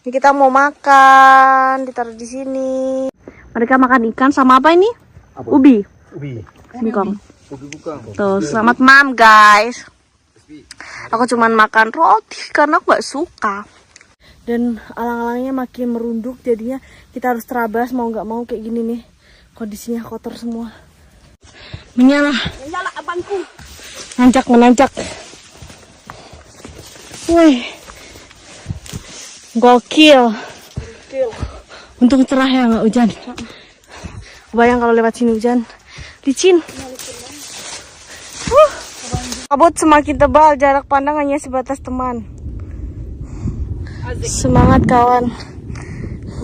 Ini kita mau makan, ditaruh di sini. Mereka makan ikan sama apa ini? Apa? Ubi. Ubi. Singkong. Ubi bukan. Tuh, selamat malam guys. Aku cuman makan roti karena aku gak suka. Dan alang-alangnya makin merunduk, jadinya kita harus terabas mau nggak mau kayak gini nih. Kondisinya kotor semua. Menyala. Menyala abangku. Menanjak. Wih. Gokil. Untung cerah ya, nggak hujan. Bayang kalau lewat sini hujan. Licin. Kabut semakin tebal, jarak pandang hanya sebatas teman. Semangat kawan.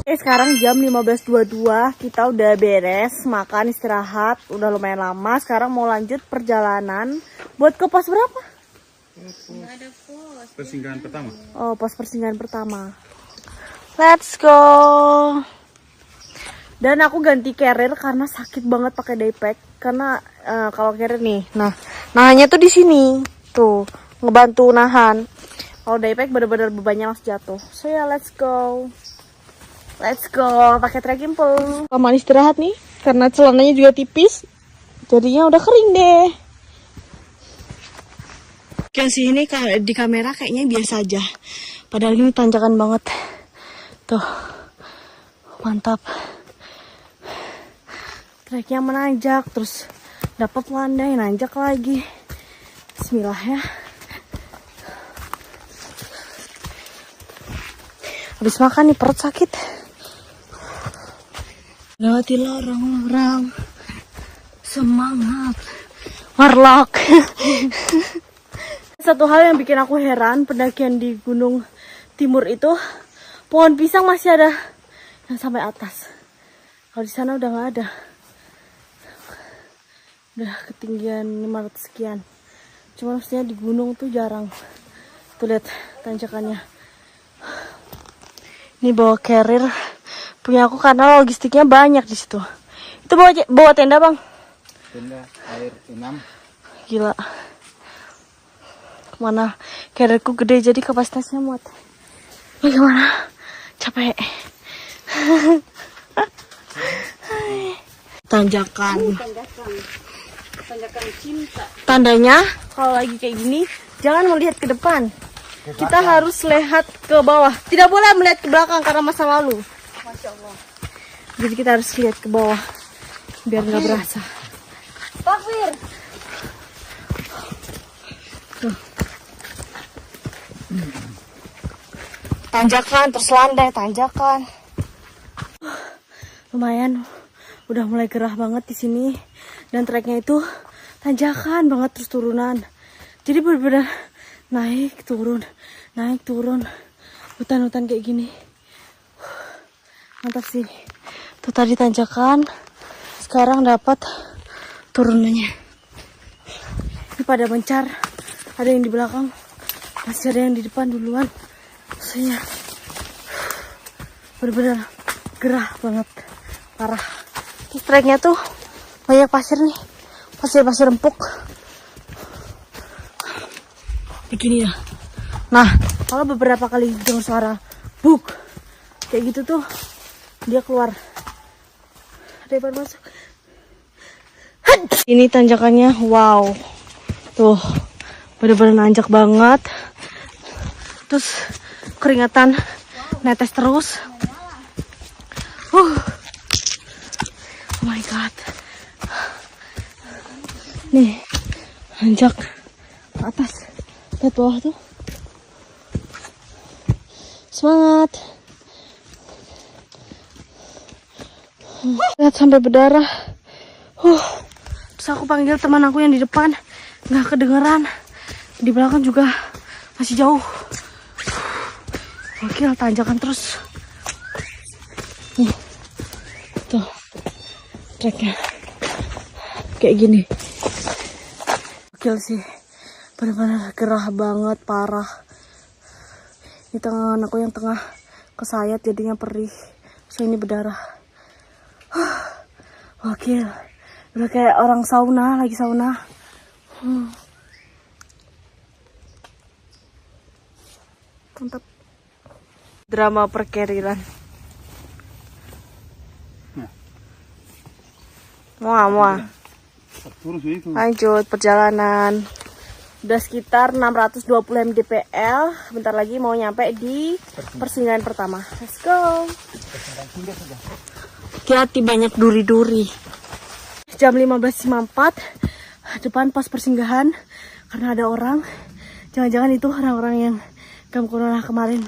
Sekarang jam 15.22, kita udah beres makan, istirahat, udah lumayan lama. Sekarang mau lanjut perjalanan. Buat ke pos berapa? Persinggahan pertama. Oh, pos persinggahan pertama. Let's go. Dan aku ganti carrier karena sakit banget pakai daypack. Karena kalau carrier nih, nahannya tuh di sini, tuh ngebantu nahan. Kalau daypack bener-bener bebannya masih jatuh. So ya, let's go. Pakai trekking pole. Lama istirahat nih, karena celananya juga tipis, jadinya udah kering deh. Yang sini di kamera kayaknya biasa aja, padahal ini tanjakan banget. Tuh, mantap. Treknya menanjak, terus dapat landai, nanjak lagi. Bismillah ya. Habis makan nih perut sakit. Lewati lorong-lorong. Semangat. Warlock. Satu hal yang bikin aku heran, pendakian di Gunung Timur itu, pohon pisang masih ada yang sampai atas. Kalau di sana udah nggak ada. Udah ketinggian 500 sekian. Cuma maksudnya di gunung tuh jarang. Tuh lihat tanjakannya. Ini bawa carrier punya aku karena logistiknya banyak di situ. Itu bawa tenda bang. Tenda air 6. Gila. Mana carrierku gede jadi kapasitasnya muat. Bagaimana? Capek. Tanjakan cinta. Tandanya kalau lagi kayak gini jangan melihat ke depan. Kita harus lihat ke bawah. Tidak boleh melihat ke belakang karena masa lalu. Masya Allah. Jadi kita harus lihat ke bawah biar nggak berasa. Takbir. Tuh. Tanjakan terus landai, tanjakan. Lumayan, udah mulai gerah banget di sini dan treknya itu tanjakan banget terus turunan. Jadi benar-benar naik turun, hutan-hutan kayak gini. Mantap sih. Tuh tadi tanjakan, sekarang dapat turunannya. Ini pada mencar, ada yang di belakang, masih ada yang di depan duluan. Maksudnya benar-benar gerah banget, parah. Terus treknya tuh banyak pasir nih, pasir empuk. Begini ya. Nah, kalau beberapa kali dengar suara buk kayak gitu tuh dia keluar. Ada yang masuk. Ini tanjakannya, wow. Tuh, bener-bener nanjak banget. Terus keringatan netes terus. Oh my god. Nih, nanjak ke atas. Lihat bawah tuh. Semangat. Lihat sampai berdarah. Terus aku panggil teman aku yang di depan, nggak kedengeran. Di belakang juga masih jauh. Gokil, tanjakan terus. Nih, tuh treknya kayak gini. Gokil sih, benar-benar gerah banget, parah. Ini tangan aku yang tengah kesayat jadinya perih. So ini berdarah. Gokil, udah kayak orang sauna, lagi sauna. Mantap. Drama perkeriran. Muah. Lanjut perjalanan. Udah sekitar 620 mdpl. Bentar lagi mau nyampe di persinggahan pertama. Let's go. Hati-hati, banyak duri-duri. Jam 15.54. Depan pos persinggahan. Karena ada orang. Jangan-jangan itu orang-orang yang gam corona kemarin.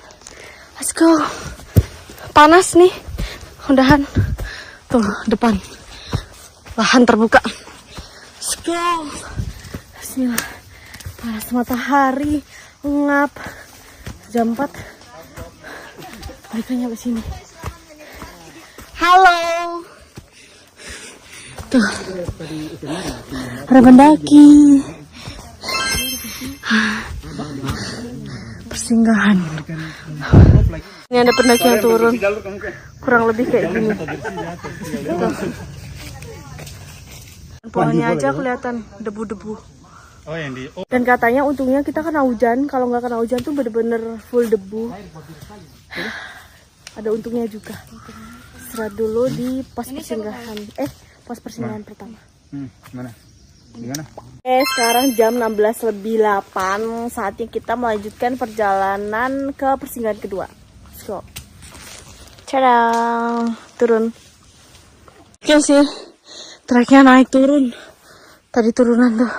Let's go. Panas nih. Mudahan. Tuh depan. Lahan terbuka. Let's go. Bismillah. Panas matahari, ngap. Jam 4. Mereka nyampe sini. Halo. Tuh. Ada pendaki. Persinggahan. Ini ada pendaki yang turun. Kurang lebih kayak gini. Tuh. Pohonnya aja kelihatan debu-debu. Dan katanya untungnya kita kena hujan. Kalau nggak kena hujan tuh bener-bener full debu. Ada untungnya juga. Istirahat dulu di pos persinggahan. Pos persinggahan pertama. Gimana? Sekarang jam 16:08. Saatnya kita melanjutkan perjalanan ke persinggahan kedua. Let's go. Cadang. Turun. Oke sih. Treknya naik turun. Tadi turunan tuh.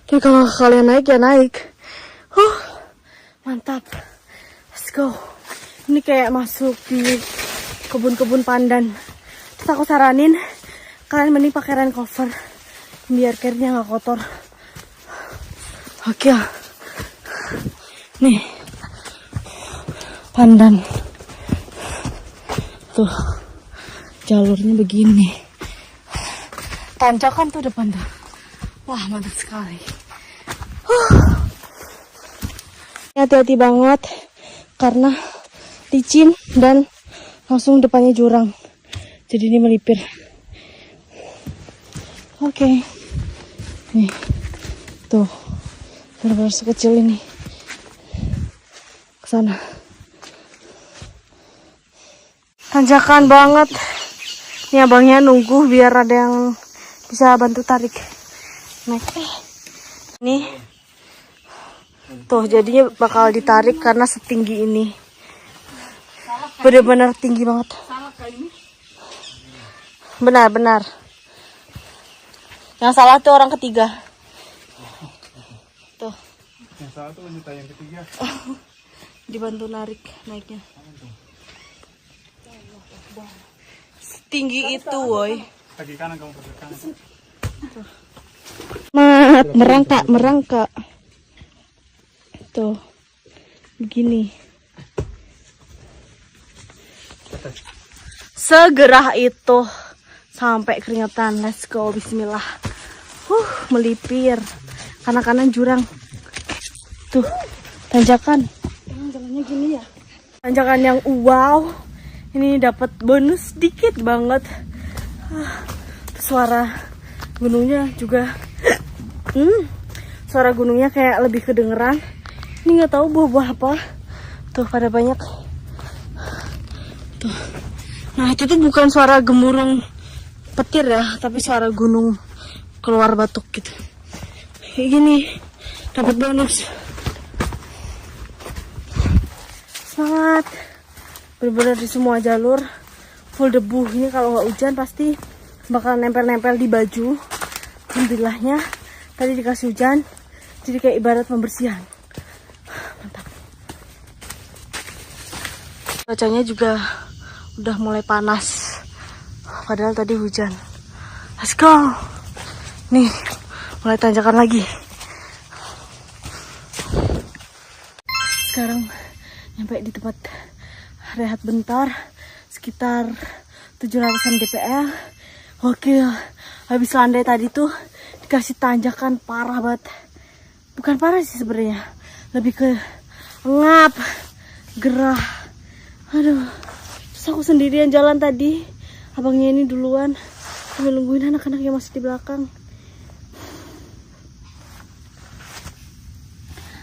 Oke, kalau kalian naik ya naik. Mantap. Let's go. Ini kayak masuk di kebun-kebun pandan. Terus aku saranin kalian mending pakai rain cover biar kairnya nggak kotor. Oke. Nih. Pandan. Tuh. Jalurnya begini. Tanjakan tuh depan tuh. Wah, mantap sekali. Hati-hati banget karena licin dan langsung depannya jurang. Jadi ini melipir. Oke. Nih. Tuh. Benar-benar sekecil ini. Ke sana. Tanjakan banget. Ini abangnya nunggu biar ada yang bisa bantu tarik. Naik. Nih. Tuh, jadinya bakal ditarik karena setinggi ini. Benar-benar tinggi banget. Benar. Yang salah tuh orang ketiga. Tuh. Yang salah tuh wanita yang ketiga. Dibantu narik naiknya. Setinggi itu, woi. Kaki kanan kamu pakai kanan. Tuh. Merangkak. Tuh. Begini. Segerah itu sampai keringetan. Let's go, bismillah. Melipir. Kanan-kanan jurang. Tuh, tanjakan. Jalannya gini ya. Tanjakan yang wow. Ini dapat bonus dikit banget. Suara gunungnya juga. Suara gunungnya kayak lebih kedengeran. Ini nggak tahu buah-buah apa. Tuh pada banyak. Tuh. Nah itu tuh bukan suara gemuruh petir ya, tapi suara gunung keluar batuk gitu. Kayak gini dapat bonus. Semangat. Bener-bener di semua jalur full debu. Ini kalau nggak hujan pasti bakal nempel-nempel di baju. Alhamdulillahnya tadi dikasih hujan, jadi kayak ibarat pembersihan. Mantap. Cuacanya juga udah mulai panas, padahal tadi hujan. Let's go. Nih mulai tanjakan lagi. Sekarang nyampe di tempat rehat bentar, sekitar 700 mdpl. Oke, habis landai tadi tuh dikasih tanjakan parah banget. Bukan parah sih sebenarnya, lebih ke ngap, gerah. Aduh, terus aku sendirian jalan tadi. Abangnya ini duluan, sambil nungguin anak-anak yang masih di belakang.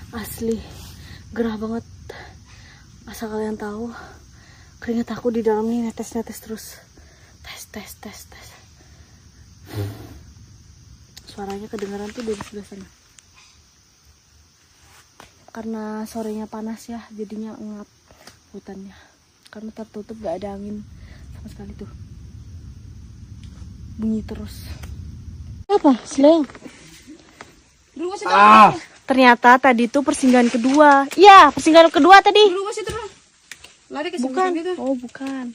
Asli Gerah banget. Asal kalian tahu, keringat aku di dalam nih netes-netes terus. Tes. Suaranya kedengaran tuh dari sebelah sana. Karena sorenya panas ya, jadinya ngap hutannya. Karena tertutup, gak ada angin sama sekali tuh. Bunyi terus. Apa? Seleng. Ternyata tadi tuh persinggahan kedua. Iya, persinggahan kedua tadi. Bukan. Oh, bukan.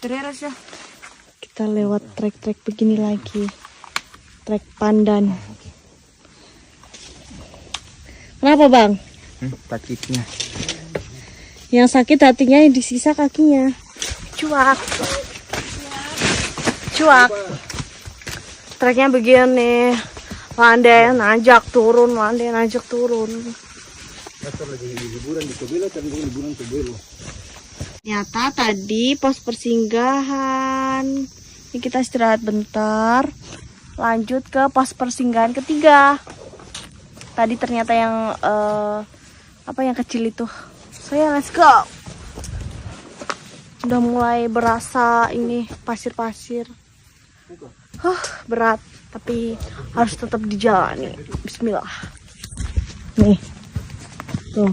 Tereras ya. Kita lewat trek-trek begini lagi. Trek pandan. Kenapa, Bang? Sakitnya. Yang sakit hatinya, yang disisa kakinya. Cuak. Treknya begini. Landai nanjak turun. Ternyata tadi pos persinggahan. Ini kita istirahat bentar. Lanjut ke pos persinggahan ketiga. Tadi ternyata yang yang kecil itu. Saya let's go. Udah mulai berasa ini pasir-pasir. Berat, tapi harus tetap dijalani. Bismillah. Nih. Tuh.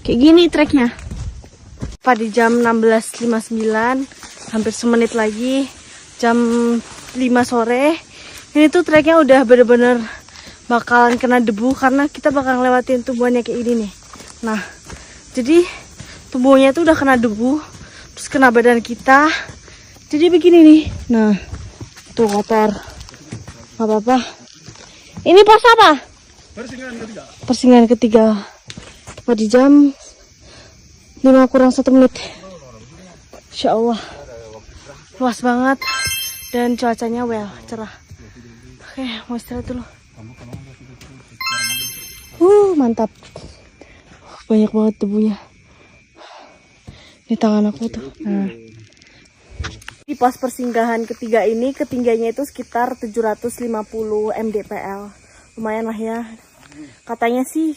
Kayak gini treknya. Pada jam 16.59, hampir semenit lagi jam 5 sore. Ini tuh treknya udah bener-bener bakalan kena debu karena kita bakal ngelewatin tumbuhannya kayak ini nih. Nah, jadi tumbuhnya tuh udah kena debu, terus kena badan kita. Jadi begini nih. Nah, tuh kotor. Gak apa-apa. Ini pos apa? Persinggahan ketiga. Pada jam 5 kurang 1 menit. Insya Allah. Luas banget. Dan cuacanya cerah. Oke, mau istirahat dulu. Mantap. Banyak banget debunya. Di tangan aku tuh. Nah. Di pos persinggahan ketiga ini ketinggiannya itu sekitar 750 mdpl. Lumayan lah ya. Katanya sih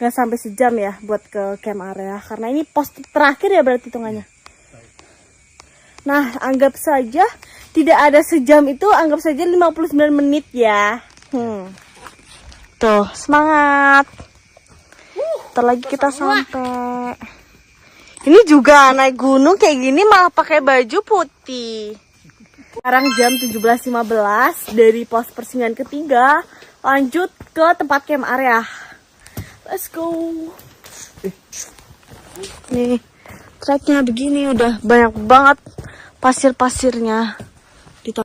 nggak sampai sejam ya buat ke camp area. Karena ini pos terakhir ya berarti hitungannya. Nah, anggap saja tidak ada sejam itu, anggap saja 59 menit ya. Tuh, semangat. Ntar lagi kita sampai. Ini juga naik gunung kayak gini malah pakai baju putih. Sekarang jam 17.15 dari pos persinggahan ketiga. Lanjut ke tempat camp area. Let's go. Nih, treknya begini udah banyak banget pasir-pasirnya.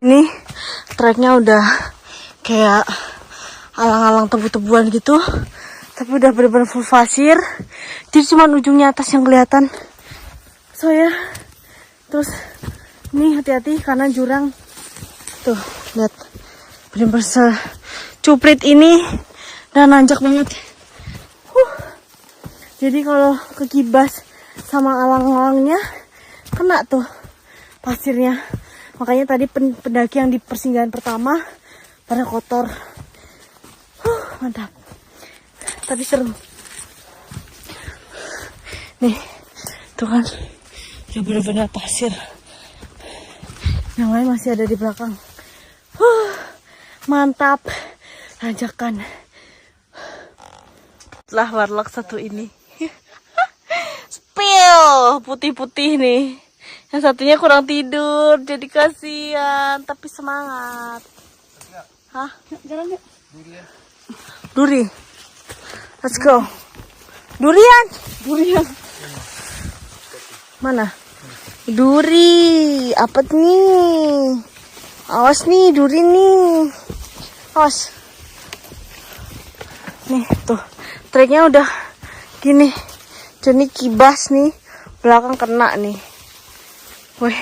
Nih, treknya udah kayak alang-alang tebu-tebuan gitu. Tapi udah bener-bener full pasir. Jadi cuma ujungnya atas yang kelihatan. So ya. Terus nih hati-hati karena jurang. Tuh, lihat. Bener-bener secuprit ini dan nanjak banget. Jadi kalau kekibas sama alang-alangnya kena tuh pasirnya. Makanya tadi pendaki yang di persinggahan pertama pada kotor. Mantap. Tapi seru. Nih, tuh kan udah benar-benar pasir. Yang lain masih ada di belakang. Mantap. Tanjakan. Setelah warlock satu ini. Spill putih-putih nih. Yang satunya kurang tidur, jadi kasihan, tapi semangat. Hah? Jalan yuk. Duri. Let's go. Durian. Mana? Duri. Apa nih? Awas nih, duri nih. Awas. Nih, tuh. Treknya udah gini. Jadi kibas nih. Belakang kena nih. Wih.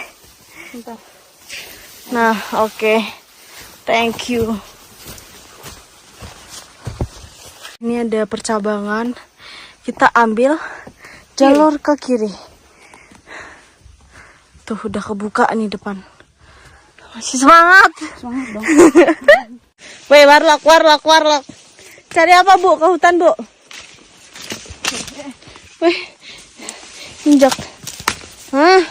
Nah, oke. Thank you. Ini ada percabangan. Kita ambil jalur ke kiri. Tuh udah kebuka nih depan. Masih semangat. Semangat dong. Weh, warlock. Cari apa, Bu? Ke hutan, Bu? Weh, injak. Hah?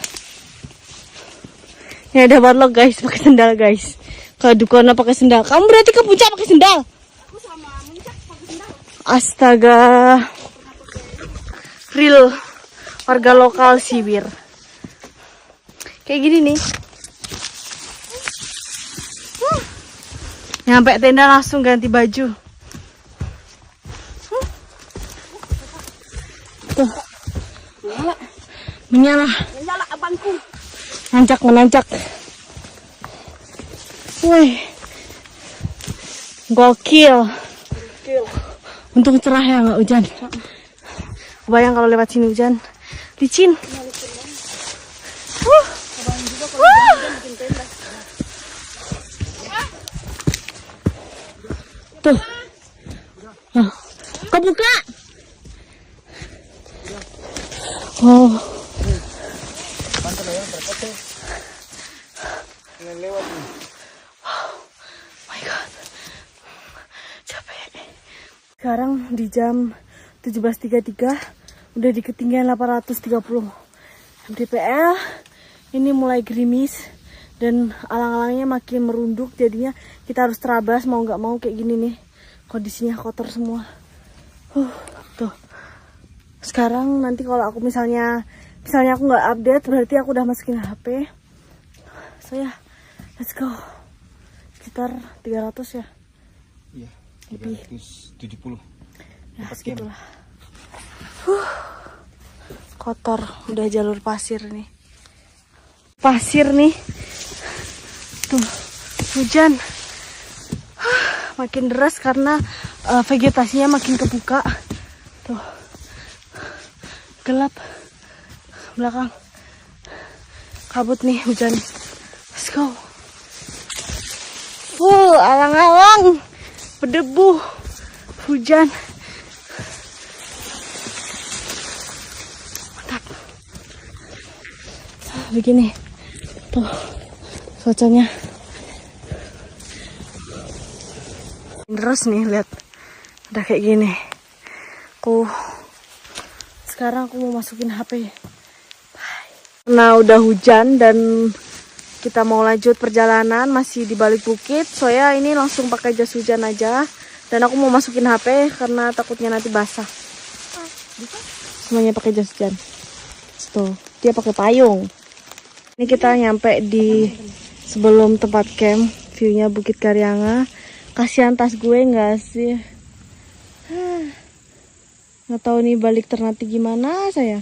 Ya ada banget lo guys, pakai sendal guys. Kalau Dukona pakai sendal, kamu berarti ke puncak pakai sendal? Aku sama puncak pakai sendal. Astaga, real warga lokal Siwir. Kayak gini nih. Nyampe tenda langsung ganti baju. Tuh. Menyala. Menyala abangku. Nancak. Wih. Gokil. Untung cerah ya, nggak hujan. Bayang kalau lewat sini hujan. Licin. Tuh. Kebuka. Oh. My God. Capek. Sekarang di jam 17.33 udah di ketinggian 830 mdpl. Ini mulai gerimis dan alang-alangnya makin merunduk, jadinya kita harus terabas mau nggak mau kayak gini nih. Kondisinya kotor semua. Tuh. Sekarang nanti kalau aku misalnya aku nggak update, berarti aku udah masukin HP. So ya, let's go. Sekitar 300 ya. Iya, 370. Ya, segitulah. Kotor, udah jalur pasir nih. Pasir nih. Tuh, hujan. Makin deras karena vegetasinya makin kebuka. Tuh. Gelap. Belakang. Kabut nih hujan. Let's go. Full alang-alang. Berdebu. Hujan. Mantap. Begini. Tuh. Cuacanya. Terus nih lihat. Udah kayak gini. Sekarang aku mau masukin HP. Nah udah hujan dan kita mau lanjut perjalanan, masih di balik bukit. Soalnya ini langsung pakai jas hujan aja. Dan aku mau masukin HP karena takutnya nanti basah. Semuanya pakai jas hujan. Tuh, dia pakai payung. Ini kita nyampe di sebelum tempat camp. Viewnya Bukit Karyanga. Kasihan tas gue nggak sih? Nggak tahu nih balik Ternate gimana saya.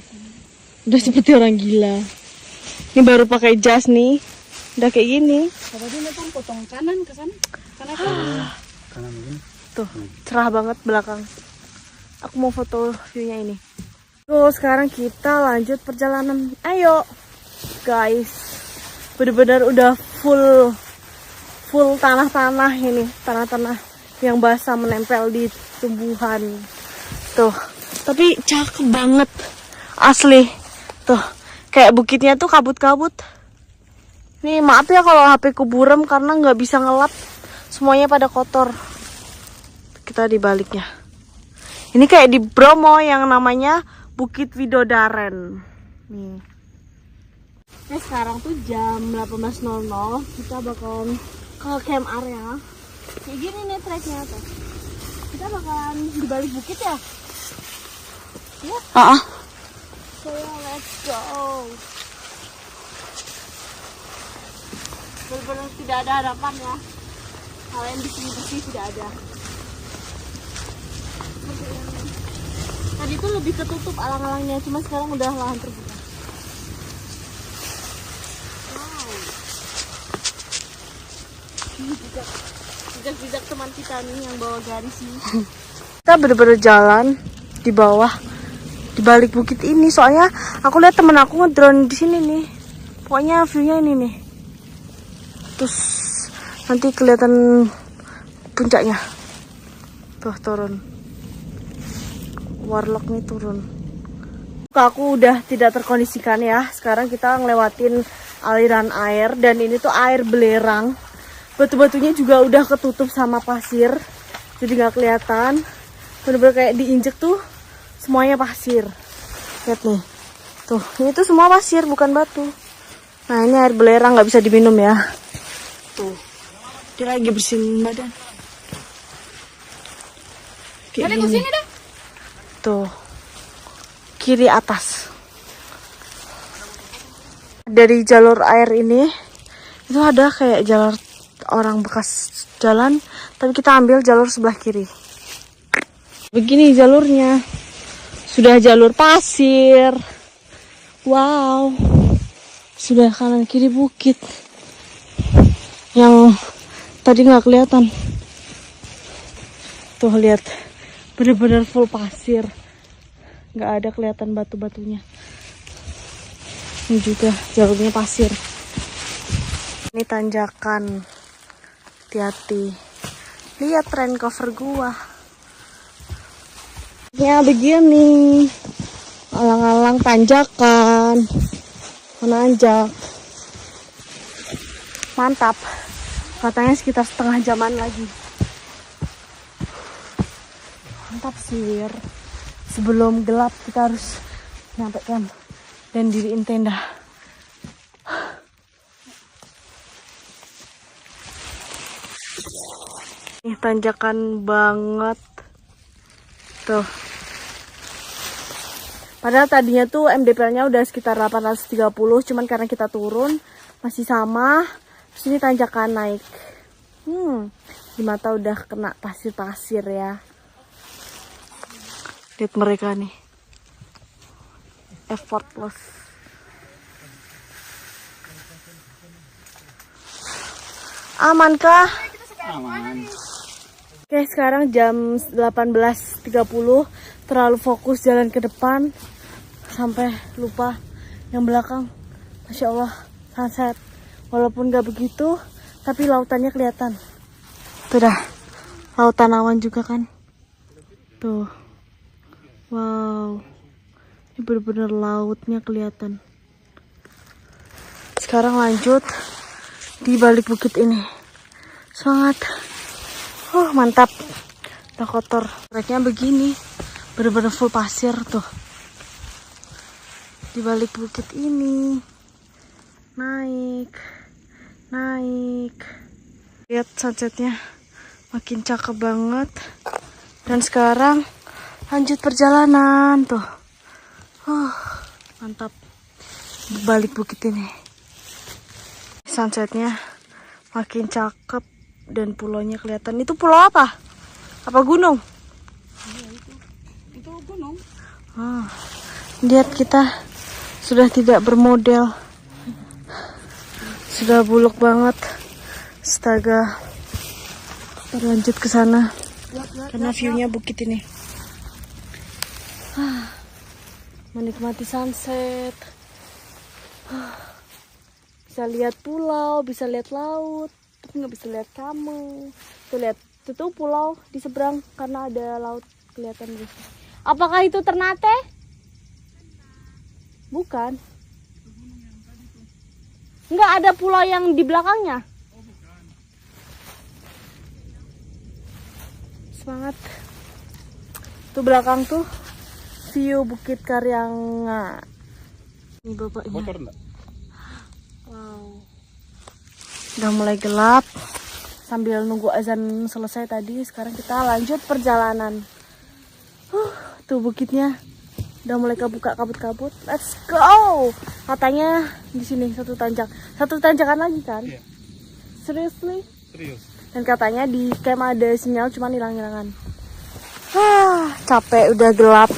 Udah seperti orang gila. Ini baru pakai jas nih. Udah kayak gini. Tadi kan potong kanan ke sana. Kanan begini. Tuh, cerah banget belakang. Aku mau foto view-nya ini. Tuh, sekarang kita lanjut perjalanan. Ayo, guys. Bener-bener udah full tanah-tanah ini. Tanah-tanah yang basah menempel di tumbuhan. Tuh, tapi cakep banget. Asli. Tuh, kayak bukitnya tuh kabut-kabut. Nih maaf ya kalau HP ku buram karena nggak bisa ngelap. Semuanya pada kotor. Kita di baliknya. Ini kayak di Bromo yang namanya Bukit Widodaren. Nih. Nah, sekarang tuh jam 18.00. Kita bakalan ke camp area. Kayak gini nih treknya tuh. Kita bakalan di balik bukit ya. Ya. So let's go. Benar-benar tidak ada harapan ya. Kalian di sini bersih tidak ada. Tadi tuh lebih ketutup alang-alangnya, cuma sekarang udah lahan terbuka. Wow. Jejak teman kita nih yang bawa garis nih. Kita bener-bener jalan di bawah, di balik bukit ini. Soalnya aku lihat temen aku ngedrone di sini nih. Pokoknya view-nya ini nih. Terus nanti kelihatan puncaknya. Tuh turun. Warlock nih turun. Aku udah tidak terkondisikan ya. Sekarang kita ngelewatin aliran air dan ini tuh air belerang. Batu-batunya juga udah ketutup sama pasir. Jadi nggak kelihatan. Bener-bener kayak diinjek tuh semuanya pasir. Lihat nih. Tuh, ini tuh semua pasir bukan batu. Nah, ini air belerang nggak bisa diminum ya. Tuh. Dia lagi bersihin badan. Kayak Balik ke gini. sini dah. Tuh. Kiri atas. Dari jalur air ini itu ada kayak jalur orang bekas jalan, tapi kita ambil jalur sebelah kiri. Begini jalurnya. Sudah jalur pasir. Wow. Sudah kanan kiri bukit. Yang tadi nggak kelihatan. Tuh lihat. Bener-bener full pasir. Nggak ada kelihatan batu-batunya. Ini juga jalurnya pasir. Ini tanjakan. Hati-hati. Lihat rain cover gua. Ya begini. Alang-alang tanjakan. Menanjak. Mantap. Katanya sekitar setengah jaman lagi. Mantap sih, Wir. Sebelum gelap kita harus nyampe camp dan diriin tenda. Ini tanjakan banget. Tuh. Padahal tadinya tuh MDPL-nya udah sekitar 830, cuman karena kita turun masih sama. Terus ini tanjakan naik. Di mata udah kena pasir-pasir ya. Lihat mereka nih. Effortless. Aman kah? Aman. Oke, sekarang jam 18.30. Terlalu fokus jalan ke depan sampai lupa yang belakang. Masya Allah, sunset. Walaupun gak begitu, tapi lautannya kelihatan. Tuh dah, lautan awan juga kan. Tuh. Wow. Ini bener-bener lautnya kelihatan. Sekarang lanjut di balik bukit ini. Semangat. Mantap. Udah kotor. Treknya begini. Bener-bener full pasir tuh. Di balik bukit ini. Naik. Lihat sunsetnya. Makin cakep banget. Dan sekarang lanjut perjalanan tuh. Mantap. Di balik bukit ini. Sunsetnya makin cakep dan pulaunya kelihatan. Itu pulau apa? Apa gunung? Itu gunung. Lihat kita sudah tidak bermodel. Sudah buluk banget. Astaga. Lanjut ke sana. Karena view-nya bukit ini. Menikmati sunset. Bisa lihat pulau, bisa lihat laut, tapi nggak bisa lihat kamu. Tuh lihat, itu tuh pulau di seberang karena ada laut kelihatan di sini. Apakah itu Ternate? Bukan. Nggak ada pulau yang di belakangnya. Semangat. Tuh belakang tuh view Bukit Karyanga. Ini bapaknya. Motor enggak? Wow. Udah mulai gelap. Sambil nunggu azan selesai tadi, sekarang kita lanjut perjalanan. Tuh bukitnya udah mulai kebuka kabut-kabut. Let's go. Katanya di sini satu tanjakan lagi kan? Iya. Seriously? Serius. Dan katanya di camp ada sinyal cuman hilang-hilangan. Capek udah gelap.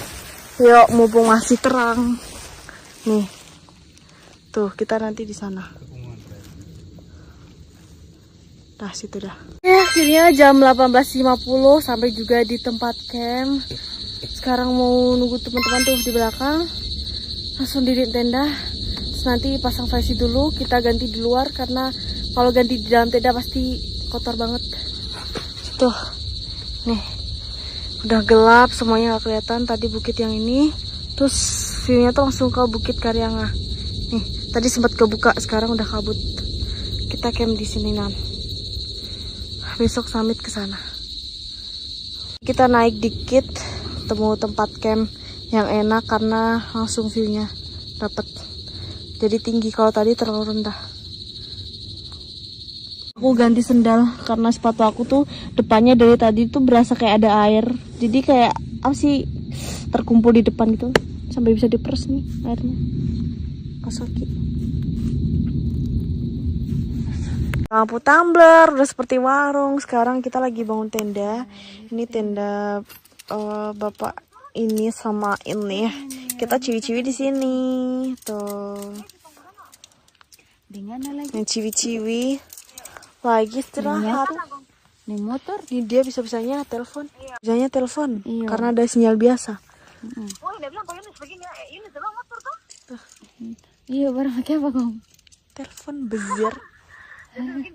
Yuk, mumpung masih terang. Nih. Tuh, kita nanti di sana. Dah, situ dah. Akhirnya jam 18.50 sampai juga di tempat camp. Sekarang mau nunggu teman-teman tuh di belakang. Langsung diriin tenda. Terus nanti pasang flashlight dulu, kita ganti di luar karena kalau ganti di dalam tenda pasti kotor banget. Tuh. Nih. Udah gelap, semuanya gak kelihatan. Tadi bukit yang ini, terus view-nya tuh langsung ke Bukit Karyanga. Nih, tadi sempat kebuka, sekarang udah kabut. Kita camp di sini Nam. Besok summit ke sana. Kita naik dikit, temu tempat camp yang enak karena langsung view-nya dapat. Jadi tinggi, kalau tadi terlalu rendah. Aku ganti sendal karena sepatu aku tuh depannya dari tadi tuh berasa kayak ada air. Jadi kayak apa sih, terkumpul di depan gitu sampai bisa diperes nih airnya. Sakit. Lampu tumbler udah seperti warung. Sekarang kita lagi bangun tenda. Ini tenda bapak ini sama ini. Kita ciwi-ciwi di sini. Tuh. Yang ciwi-ciwi lagi istirahat. Nih motor. Ini dia bisa-bisanya telepon. Bisanya telepon karena ada sinyal biasa. Iya, barang pakai apa kamu? Telepon buzzer.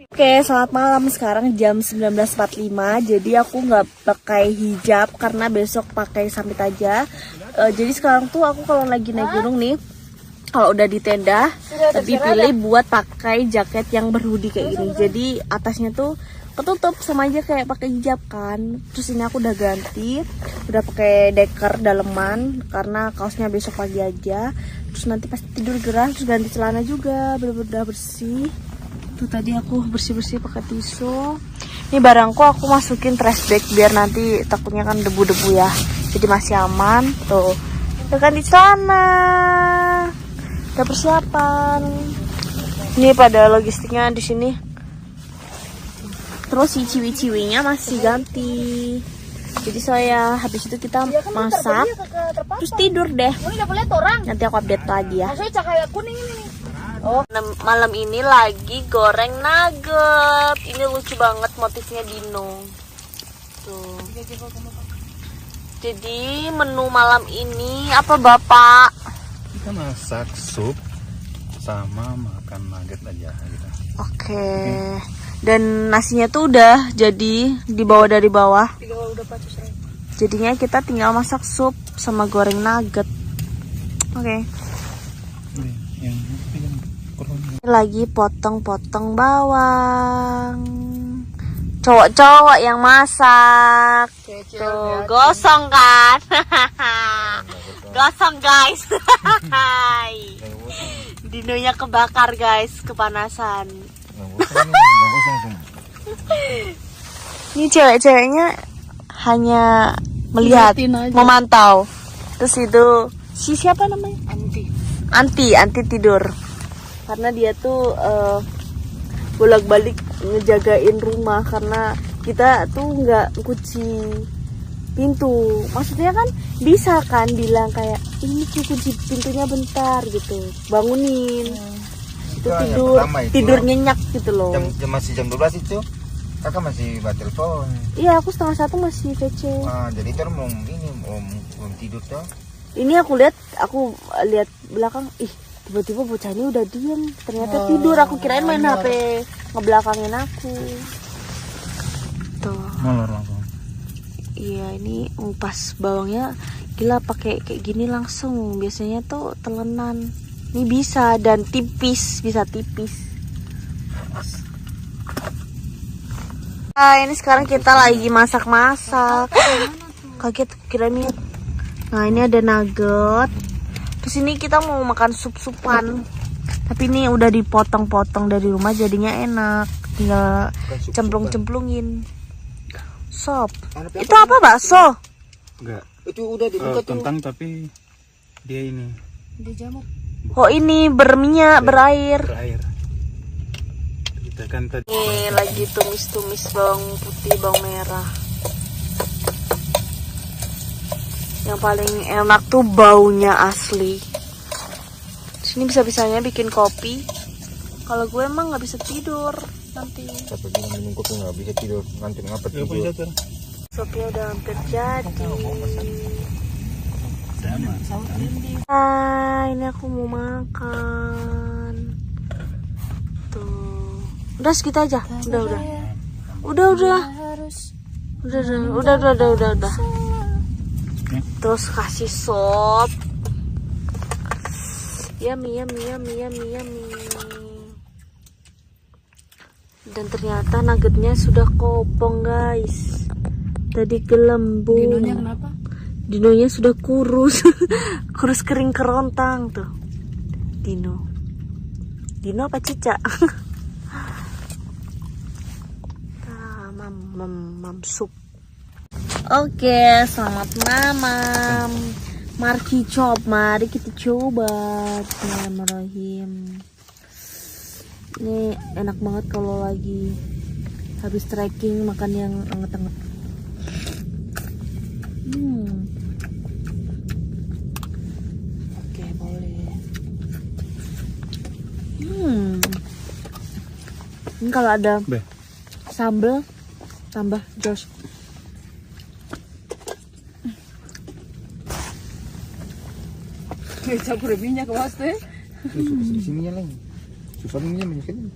Oke, selamat malam. Sekarang jam 19.45. Jadi aku nggak pakai hijab karena besok pakai sampit aja. Jadi sekarang tuh aku kalau lagi naik gunung nih, kalau udah di tenda, lebih pilih buat pakai jaket yang berhoodie kayak gini. Jadi atasnya tuh ketutup, sama aja kayak pakai hijab kan. Terus ini aku udah ganti, udah pakai deker daleman karena kaosnya besok pagi aja. Terus nanti pas tidur gerah, terus ganti celana juga, bener-bener udah bersih. Tuh tadi aku bersih-bersih pakai tisu. Ini barangku aku masukin trash bag biar nanti takutnya kan debu-debu ya. Jadi masih aman. Tuh, udah ganti celana, udah persiapan. Ini pada logistiknya di sini. Terus si ciwi-ciwinya masih ganti. Jadi saya habis itu kita masak, terus tidur deh. Nanti aku update lagi ya. Oh, malam ini lagi goreng nugget. Ini lucu banget, motifnya dino. Tuh. Jadi menu malam ini apa Bapak? Kita masak sup sama makan nugget aja gitu. Oke. Dan nasinya tuh udah jadi dibawa dari bawah. Jadinya kita tinggal masak sup sama goreng nugget. Oke. Lagi potong-potong bawang. Cowok-cowok yang masak. Tuh, gosong kan? Gosong guys. Dinonya kebakar guys, kepanasan. Ini cewek-ceweknya hanya melihat, memantau. Terus itu si siapa namanya? Anti tidur. Karena dia tuh bolak-balik ngejagain rumah karena kita tuh nggak kunci pintu. Maksudnya kan bisa kan bilang kayak ini kunci pintunya bentar gitu, bangunin. Itu tidur nyenyak gitu loh. Masih jam 12 itu kakak masih buat telepon. Iya, aku 12:30 masih VC. Jadi terus mau tidur tuh. Ini aku lihat belakang, tiba-tiba bocah ini udah diem, ternyata tidur. Aku kirain main HP ngebelakangin aku. Tuh. Molor langsung. Iya, ini ngupas bawangnya gila pakai kayak gini langsung. Biasanya tuh telenan. Ini bisa dan tipis, bisa tipis. Ini sekarang kita lagi masak-masak. Kaget kirain. Nah, ini ada nugget. Terus ini kita mau makan sup-supan. Tapi ini udah dipotong-potong dari rumah jadinya enak. Tinggal cemplung-cemplungin. Sop. Itu apa, bakso? Enggak. Itu udah dibuka kentang tapi dia ini. Dijamur. Oh, ini berminyak, berair. Kita kan tadi. Ini lagi tumis-tumis bawang putih, bawang merah. Yang paling enak tuh baunya asli. Sini bisa-bisanya bikin kopi. Kalau gue emang nggak bisa tidur nanti. Tapi dia minum kopi nggak bisa tidur, nanti ngapa tidur? Sopnya udah hampir jadi. Ini aku mau makan. Tuh. Udah segitu aja. Udah. Terus kasih sop. Yummy. Dan ternyata nuggetnya sudah kopong guys. Tadi gelembung. Dinonya kenapa? Dinonya sudah kurus. Kurus kering kerontang tuh. Dino apa cicak? Mam sup. Oke, selamat malam. Mari kita coba. Bismillahirrahmanirrahim. Ini enak banget kalau lagi habis trekking makan yang anget-anget. Oke, boleh. Ini kalau ada sambal tambah jos. Campur minyak ke mas teh. Di sininya lagi. Susah minyak kan.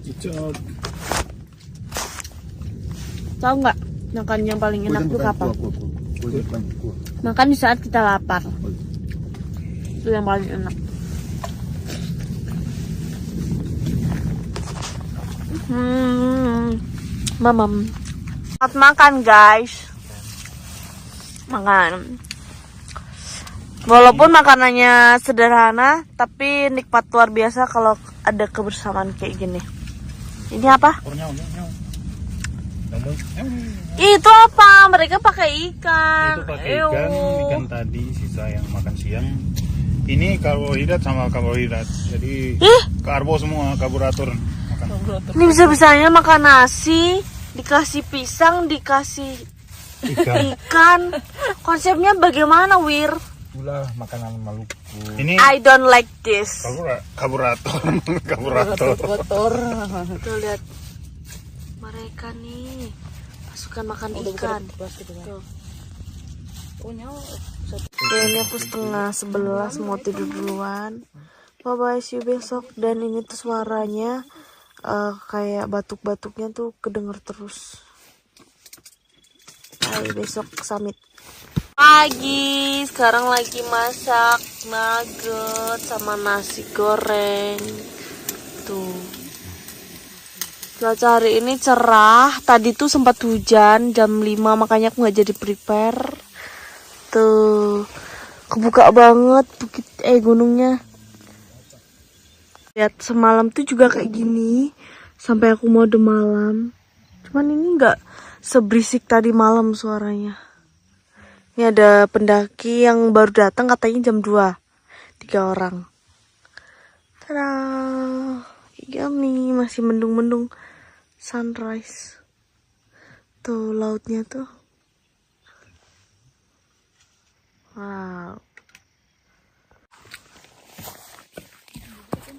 Cicak. Tahu nggak makan yang paling enak tuh kapan? Kuah. Makan di saat kita lapar. Itu yang paling enak. Mamam. Selamat makan guys. Makan. Walaupun makanannya sederhana, tapi nikmat luar biasa kalau ada kebersamaan kayak gini. Ini apa? Itu apa? Mereka pakai ikan. Itu pakai ikan tadi sisa yang makan siang. Ini karbohidrat sama karbohidrat. Jadi karbo semua, karburator. Ini bisa-bisanya makan nasi, dikasih pisang, dikasih ikan. Konsepnya bagaimana, Wir? Itulah makanan Maluku. Ini I don't like this. karburator. Kotor. Tuh lihat. Mereka nih pasukan makan ikan. Tuh. Kayaknya aku 10:30 mau tidur duluan. Bye bye, see you besok. Dan ini tuh suaranya kayak batuk-batuknya tuh kedenger terus. Ayo besok summit. Pagi, sekarang lagi masak nugget sama nasi goreng. Tuh. Cuaca hari ini cerah. Tadi tuh sempat hujan jam 5, makanya aku nggak jadi prepare. Tuh. Kebuka banget gunungnya. Lihat semalam tuh juga kayak gini sampai aku mode malam. Cuman ini nggak seberisik tadi malam suaranya. Ini ada pendaki yang baru datang katanya jam 2. 3 orang. Tada. Yummy, masih mendung-mendung sunrise. Tuh lautnya tuh. Wow.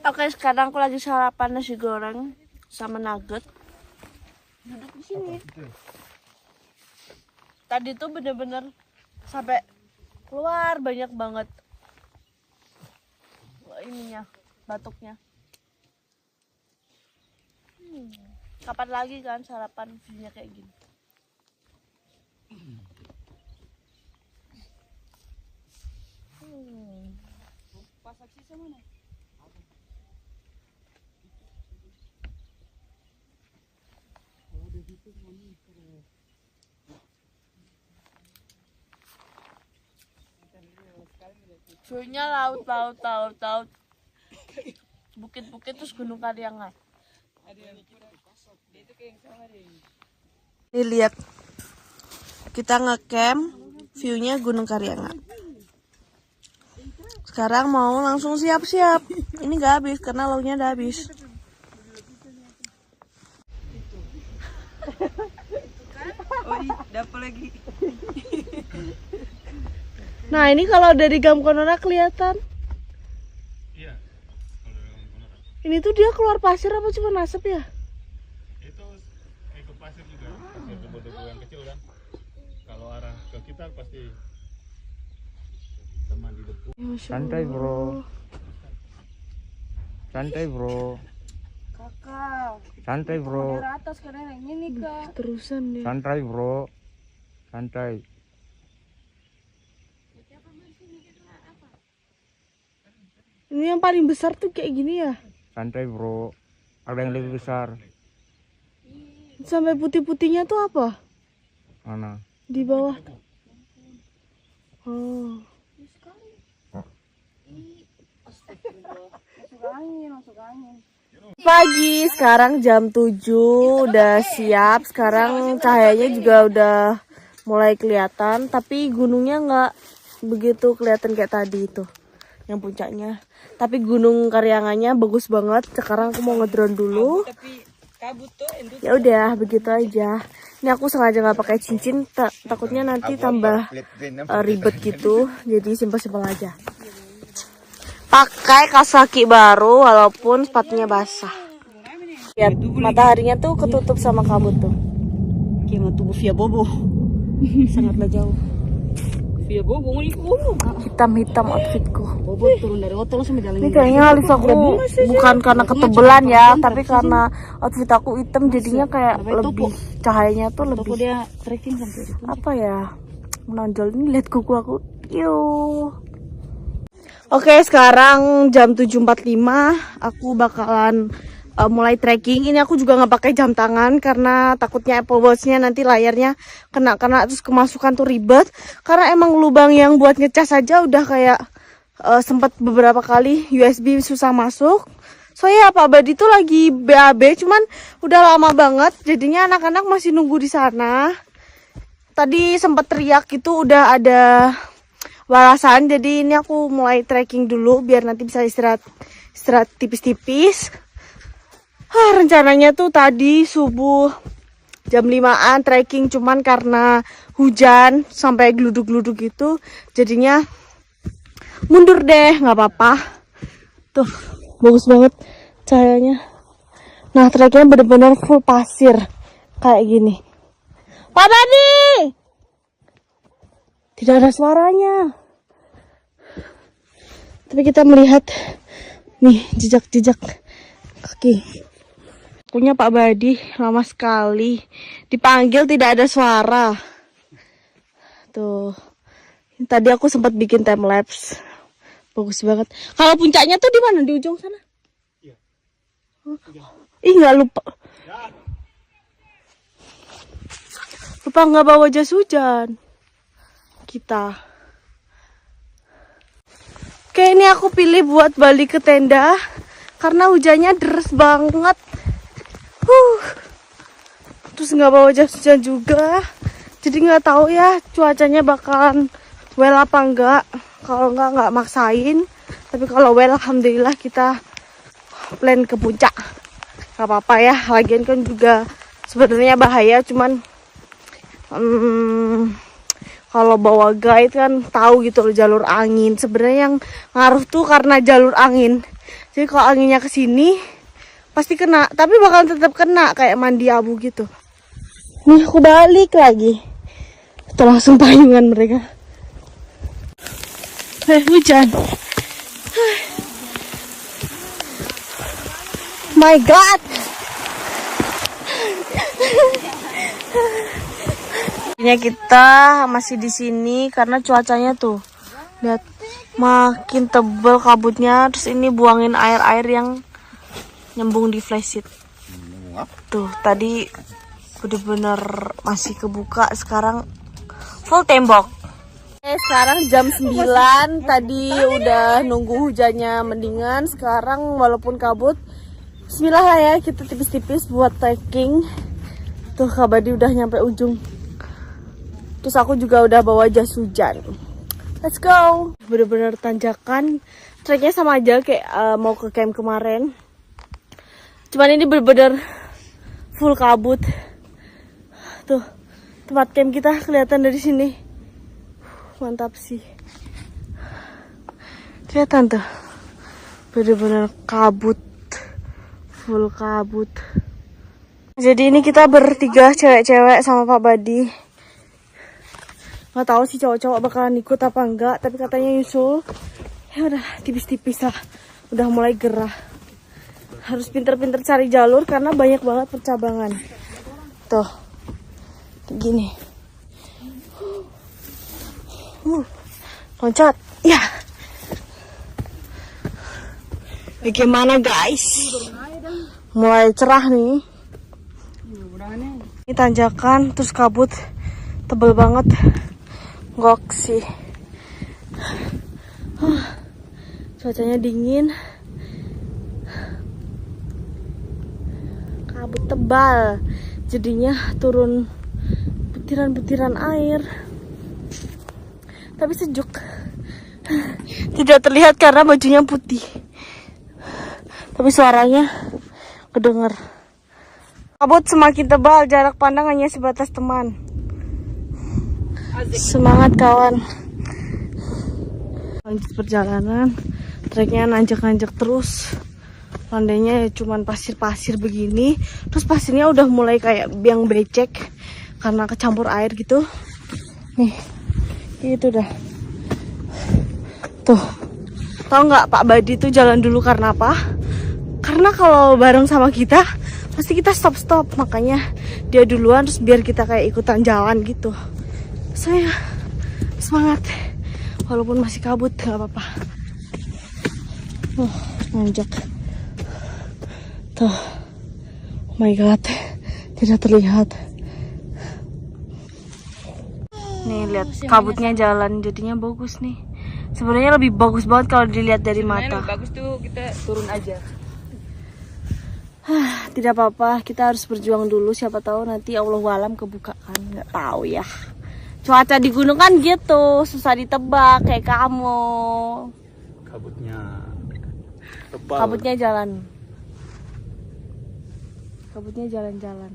Oke, sekarang aku lagi sarapan nasi goreng sama nugget. Duduk di sini. Tadi tuh bener-bener sampai keluar banyak banget ininya, batuknya. Kapan lagi kan sarapan view-nya kayak gini? Pasak sisa mana? View-nya laut. Bukit-bukit terus Gunung Karyanga. Ini lihat. Kita nge-camp, view-nya Gunung Karyanga. Sekarang mau langsung siap-siap. Ini gak habis karena lauknya udah habis. Dapat lagi. Nah ini kalau dari Gamkonora kelihatan. Iya. Ini tuh dia keluar pasir apa cuma asap ya? Itu ikut pasir juga, pasir debu-debu yang kecil kan. Kalau arah ke kita pasti teman di debu. Santai bro. Santai bro. Kakak. Santai bro. Dari atas karena yang ini kak. Terusan dia. Santai bro. Santai. Ini yang paling besar tuh kayak gini ya? Santai bro. Ada yang lebih besar. Sampai putih-putihnya tuh apa? Mana? Di bawah. Oh. Masuk angin. Pagi, sekarang jam 7, udah siap. Sekarang cahayanya juga udah mulai kelihatan, tapi gunungnya nggak begitu kelihatan kayak tadi itu, yang puncaknya. Tapi gunung Karyangannya bagus banget. Sekarang aku mau ngedrone dulu. Ya udah, begitu aja. Ini aku sengaja nggak pakai cincin, takutnya nanti tambah ribet gitu. Jadi simpel-simpel aja. Pakai kaos kaki baru walaupun sepatunya basah. Lihat mataharinya tuh ketutup sama kabut tuh. Kayak tubuh via bobo. Sangatlah jauh. Via bobo ini Hitam-hitam outfitku. bobo turun dari hotel langsung jalan. Ini kayaknya alis aku bukan karena ketebelan ya, tapi karena outfit aku hitam jadinya kayak lebih cahayanya tuh lebih Dia trekking sampai itu. apa ya, menonjol. Ini lihat kuku aku. Yuh. Oke, sekarang jam 7.45 aku bakalan mulai trekking. Ini aku juga nggak pakai jam tangan karena takutnya Apple Watch-nya nanti layarnya kena terus kemasukan tuh ribet. Karena emang lubang yang buat ngecas aja udah kayak sempat beberapa kali USB susah masuk. So ya Pak Badi tuh lagi BAB, cuman udah lama banget. Jadinya anak-anak masih nunggu di sana. Tadi sempat teriak gitu, udah ada warasan. Jadi ini aku mulai trekking dulu biar nanti bisa istirahat tipis-tipis. Rencananya tuh tadi subuh jam 5-an trekking, cuman karena hujan sampai geluduk-geluduk gitu jadinya mundur deh. Nggak apa-apa. Tuh bagus banget cahayanya. Nah, treknya bener-bener full pasir kayak gini. Pak Badi! Tidak ada suaranya. Tapi kita melihat nih jejak-jejak kaki. Punya Pak Badi lama sekali. Dipanggil tidak ada suara. Tuh. Tadi aku sempat bikin time lapse. Bagus banget. Kalau puncaknya tuh di mana? Di ujung sana? Iya. Ih, nggak lupa. Lupa nggak bawa jas hujan. Kita. Oke, ini aku pilih buat balik ke tenda karena hujannya deres banget. Terus nggak bawa jas hujan juga, jadi nggak tahu ya cuacanya bakalan well apa enggak. Kalau nggak maksain. Tapi kalau well, alhamdulillah kita plan ke puncak. Nggak apa-apa ya. Lagian kan juga sebenarnya bahaya, cuman kalau bawa guide kan tahu gitu loh jalur angin. Sebenarnya yang ngaruh tuh karena jalur angin. Jadi kalau anginnya ke sini pasti kena, tapi bakal tetap kena kayak mandi abu gitu. Nih aku balik lagi. Tuh langsung payungan mereka. Hujan. My God. Kita masih di sini karena cuacanya tuh lihat makin tebel kabutnya. Terus ini buangin air-air yang nyambung di flysheet. Tuh tadi bener-bener masih kebuka, sekarang full tembok. Sekarang jam 9. Tadi udah nunggu hujannya mendingan. Sekarang walaupun kabut, bismillah lah ya, kita tipis-tipis buat trekking. Tuh Kak Badi udah nyampe ujung. Terus aku juga udah bawa jas hujan. Let's go. Bener-bener tanjakan. Treknya sama aja kayak mau ke camp kemarin. Cuman ini bener-bener full kabut. Tuh tempat camp kita kelihatan dari sini. Mantap sih. Kelihatan tuh. Bener-bener kabut. Full kabut. Jadi ini kita bertiga cewek-cewek sama Pak Badi. Nggak tahu sih cowok-cowok bakalan ikut apa enggak, tapi katanya nyusul. Ya udah tipis-tipis lah. Udah mulai gerah. Harus pinter-pinter cari jalur karena banyak banget percabangan. Tuh. Gini. Loncat. Ya. Bagaimana guys? Mulai cerah nih. Ini tanjakan, terus kabut tebel banget. Gok sih. Cuacanya dingin. Kabut tebal. Jadinya turun butiran-butiran air. Tapi sejuk. Tidak terlihat karena bajunya putih. Tapi suaranya kedenger. Kabut semakin tebal, jarak pandang hanya sebatas teman. Semangat kawan. Lanjut perjalanan. Treknya nanjak-nanjak terus. Landainya ya cuman pasir-pasir begini. Terus pasirnya udah mulai kayak yang becek karena kecampur air gitu. Nih, itu dah. Tuh. Tahu nggak Pak Badi tuh jalan dulu karena apa? Karena kalau bareng sama kita pasti kita stop. Makanya dia duluan terus biar kita kayak ikutan jalan gitu. Saya semangat walaupun masih kabut, nggak apa-apa. Nanjak tuh. Oh my god, tidak terlihat. Nih lihat kabutnya jalan, jadinya bagus nih. Sebenarnya lebih bagus banget kalau dilihat dari mata. Lebih bagus tuh kita turun aja. Tidak apa-apa, kita harus berjuang dulu. Siapa tahu nanti Allahualam kebuka kan, nggak tahu ya. Cuaca di gunung kan gitu, susah ditebak kayak kamu. Kabutnya tebal. Kabutnya jalan-jalan.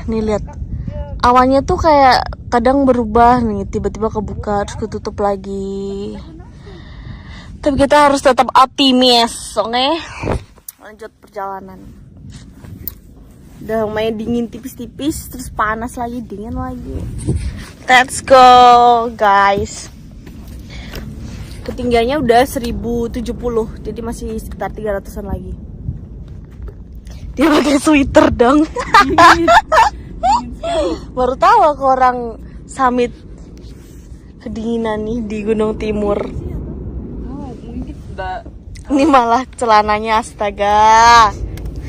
Nih lihat, awannya tuh kayak kadang berubah nih, tiba-tiba kebuka terus ketutup lagi. Tapi kita harus tetap optimis, oke? Lanjut perjalanan. Udah main dingin tipis-tipis, terus panas lagi, dingin lagi. Let's go, guys. Ketinggiannya udah 1070, jadi masih sekitar 300-an lagi. Dia pakai sweater dong. Baru tahu aku orang summit kedinginan nih di Gunung Timur. Ini malah celananya, astaga.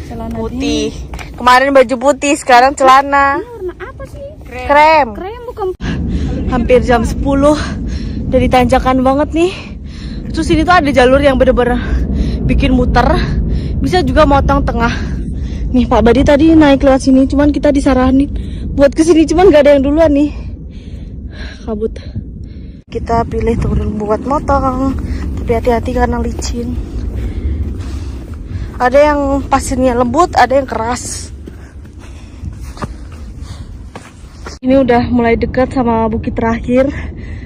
Celana Putih. Kemarin baju putih, sekarang celana. warna apa sih? Krem. Krem bukan. Hampir jam 10. Dari tanjakan banget nih. Terus ini tuh ada jalur yang bener-bener bikin muter. Bisa juga motong tengah. Nih Pak Badi tadi naik lewat sini, cuman kita disaranin buat kesini, cuman gak ada yang duluan nih. Kabut. Kita pilih turun buat motong, tapi hati-hati karena licin. Ada yang pasirnya lembut, ada yang keras. Ini udah mulai dekat sama bukit terakhir.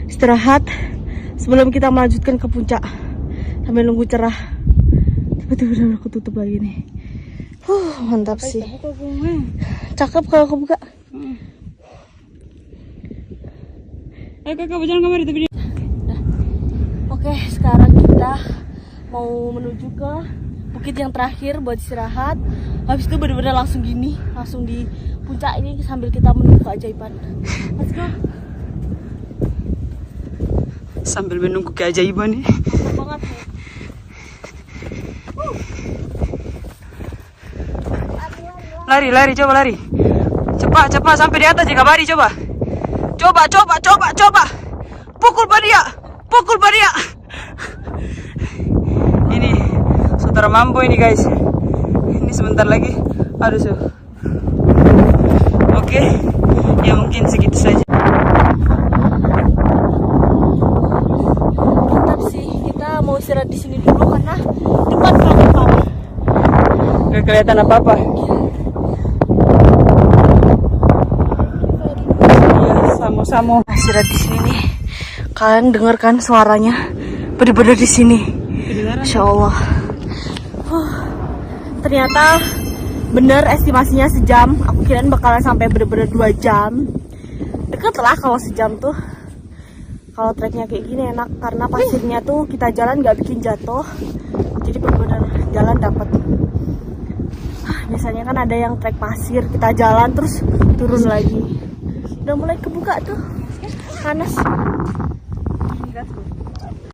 Istirahat sebelum kita melanjutkan ke puncak sambil nunggu cerah. Tiba-tiba udah ketutup lagi nih. Mantap sih. Cakep kalau kebuka. Ayo kakak berjalan kemari tapi dia. Oke, sekarang kita mau menuju ke bukit yang terakhir buat istirahat. Habis itu bener-bener langsung gini, langsung di puncak ini sambil kita menunggu keajaiban. Let's go. Sambil menunggu keajaiban nih. Mantap banget nih. Lari, coba lari. Cepat sampai di atas jika bari coba. Coba. Pukul Badia. Ini saudara mampu ini guys. Ini sebentar lagi. Aduh. Oke. Ya mungkin segitu saja. Mantap sih. Kita mau istirahat di sini dulu karena depan apa-apa. Gak kelihatan apa-apa. Samo. Istirahat di sini nih. Kalian dengar kan suaranya? Bener-bener di sini. Masya Allah. Ternyata bener estimasinya sejam. Aku kirain bakalan sampai bener-bener 2 jam. Deket lah kalau sejam tuh. Kalau treknya kayak gini enak karena pasirnya tuh kita jalan nggak bikin jatuh. Jadi bener-bener jalan dapet. Biasanya kan ada yang trek pasir, kita jalan terus turun lagi. Udah mulai kebuka tuh, panas.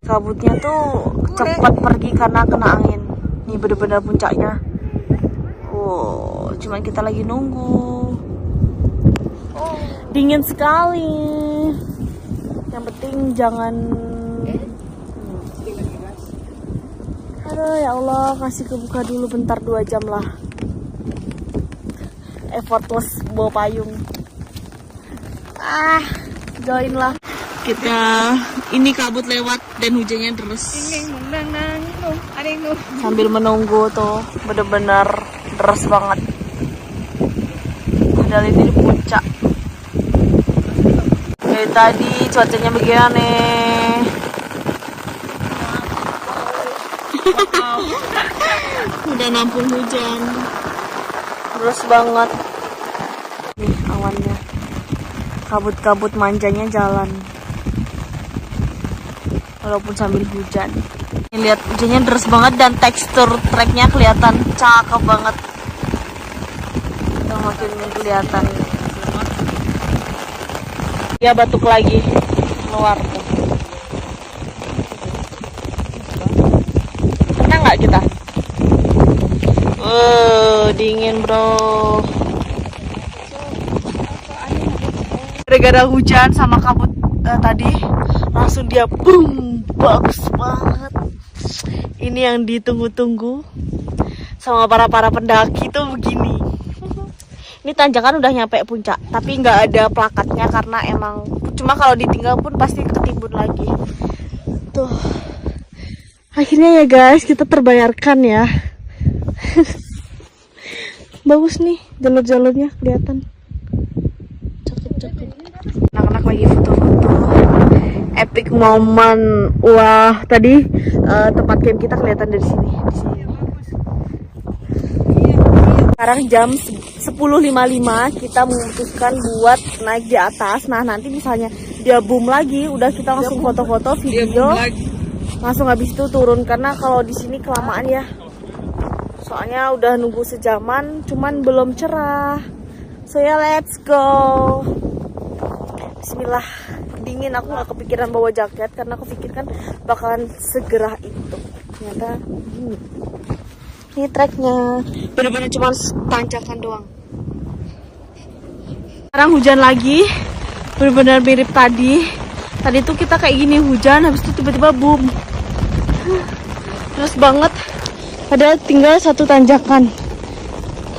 Kabutnya tuh cepat pergi karena kena angin. Nih bener-bener puncaknya. Cuman kita lagi nunggu. Dingin sekali. Yang penting jangan. Aduh ya Allah, kasih kebuka dulu bentar 2 jam lah. Effortless bawa payung. Join lah. Kita ini kabut lewat dan hujannya deras. Sambil menunggu tuh, bener-bener deras banget. Padahal ini di puncak. Dari tadi cuacanya begini. Udah nampung hujan. Deras banget. Nih awannya. Kabut-kabut manjanya jalan. Walaupun sambil hujan. Ini lihat hujannya deras banget dan tekstur treknya kelihatan cakep banget. Udah makin kelihatan. Ya batuk lagi keluar tuh. Tenang nggak kita? Dingin bro. Gara-gara hujan sama kabut tadi langsung dia boom, bagus banget. Ini yang ditunggu-tunggu sama para pendaki tuh begini. Ini tanjakan udah nyampe puncak, tapi nggak ada plakatnya karena emang cuma kalau ditinggal pun pasti ketimbun lagi. Tuh, akhirnya ya guys kita terbayarkan ya. Bagus nih jalur-jalurnya kelihatan. Cakep-cakep. Anak-anak lagi foto-foto. Epic moment. Wah, tadi tempat camp kita kelihatan dari sini. Di sini. Sekarang jam 10.55 kita memutuskan buat naik di atas. Nah, nanti misalnya dia boom lagi, udah kita langsung foto-foto, video. Langsung habis itu turun karena kalau di sini kelamaan ya. Soalnya udah nunggu sejaman, cuman belum cerah. So ya, let's go. Bismillah. Dingin, aku nggak kepikiran bawa jaket karena aku pikirkan bakalan segerah itu. Ternyata dingin. Ini treknya bener-bener cuma tanjakan doang. Sekarang hujan lagi, bener-bener mirip tadi. Tadi tuh kita kayak gini hujan, habis itu tiba-tiba boom. Terus banget. Padahal tinggal 1 tanjakan.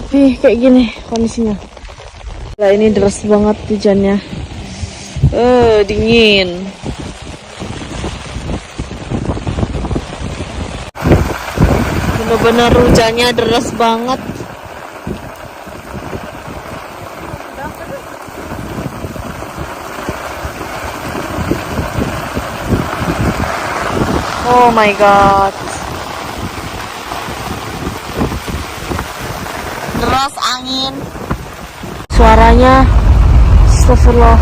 Tapi kayak gini kondisinya. Nah, ini deras banget hujannya. Dingin. Bener-bener hujannya deras banget. Oh my god. Deras angin. Suaranya astagfirullah.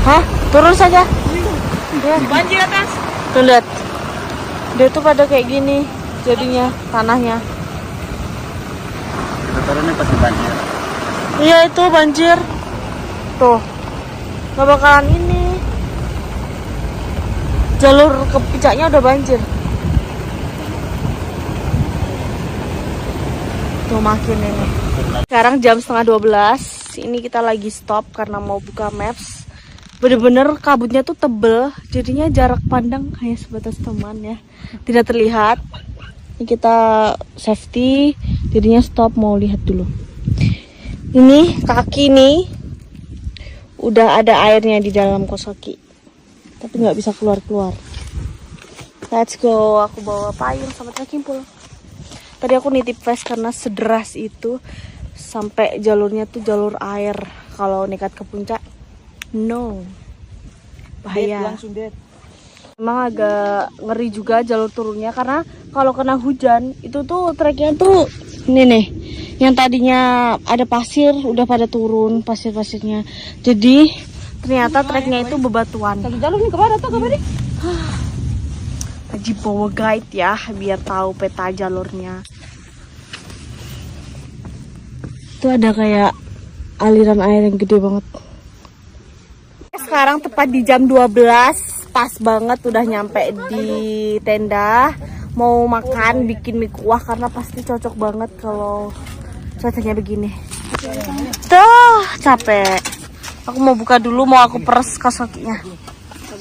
Hah? Turun saja. Ya. Banjir atas. Tuh lihat. Dia tuh pada kayak gini jadinya tanahnya. Turunnya pasti banjir. Iya itu banjir. Tuh. Gak bakalan ini. Jalur ke puncaknya udah banjir. Tuh makin ini. Sekarang jam 11:30. Ini kita lagi stop karena mau buka maps. Bener-bener kabutnya tuh tebel, jadinya jarak pandang hanya sebatas teman ya, tidak terlihat. Ini kita safety, jadinya stop mau lihat dulu. Ini kaki nih udah ada airnya di dalam kaos kaki, tapi nggak bisa keluar. Let's go. Aku bawa payung sama trekking pole. Tadi aku nitip vest karena sederas itu sampai jalurnya tuh jalur air. Kalau nekat ke puncak no, bahaya. Emang agak ngeri juga jalur turunnya karena kalau kena hujan itu tuh treknya tuh ini nih, yang tadinya ada pasir udah pada turun pasir-pasirnya. Jadi ternyata treknya itu bebatuan. Lagi jalur nih kemana tuh kemana? Wajib bawa guide ya biar tahu peta jalurnya. Itu ada kayak aliran air yang gede banget. Sekarang tepat di jam 12, pas banget udah nyampe di tenda. mau makan bikin mie kuah karena pasti cocok banget kalau cuacanya begini. Tuh capek. Aku mau buka dulu, mau aku peres kaos kakinya.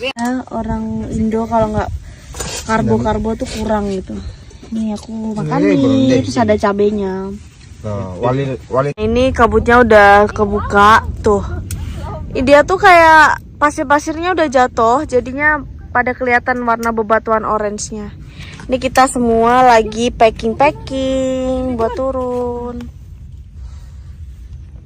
Ya, orang Indo kalau nggak karbo tuh kurang gitu. Nih aku makan nih, terus ada cabenya. Ini kabutnya udah kebuka tuh. Dia tuh kayak pasir-pasirnya udah jatuh, jadinya pada kelihatan warna bebatuan orange-nya. Ini kita semua lagi packing buat turun.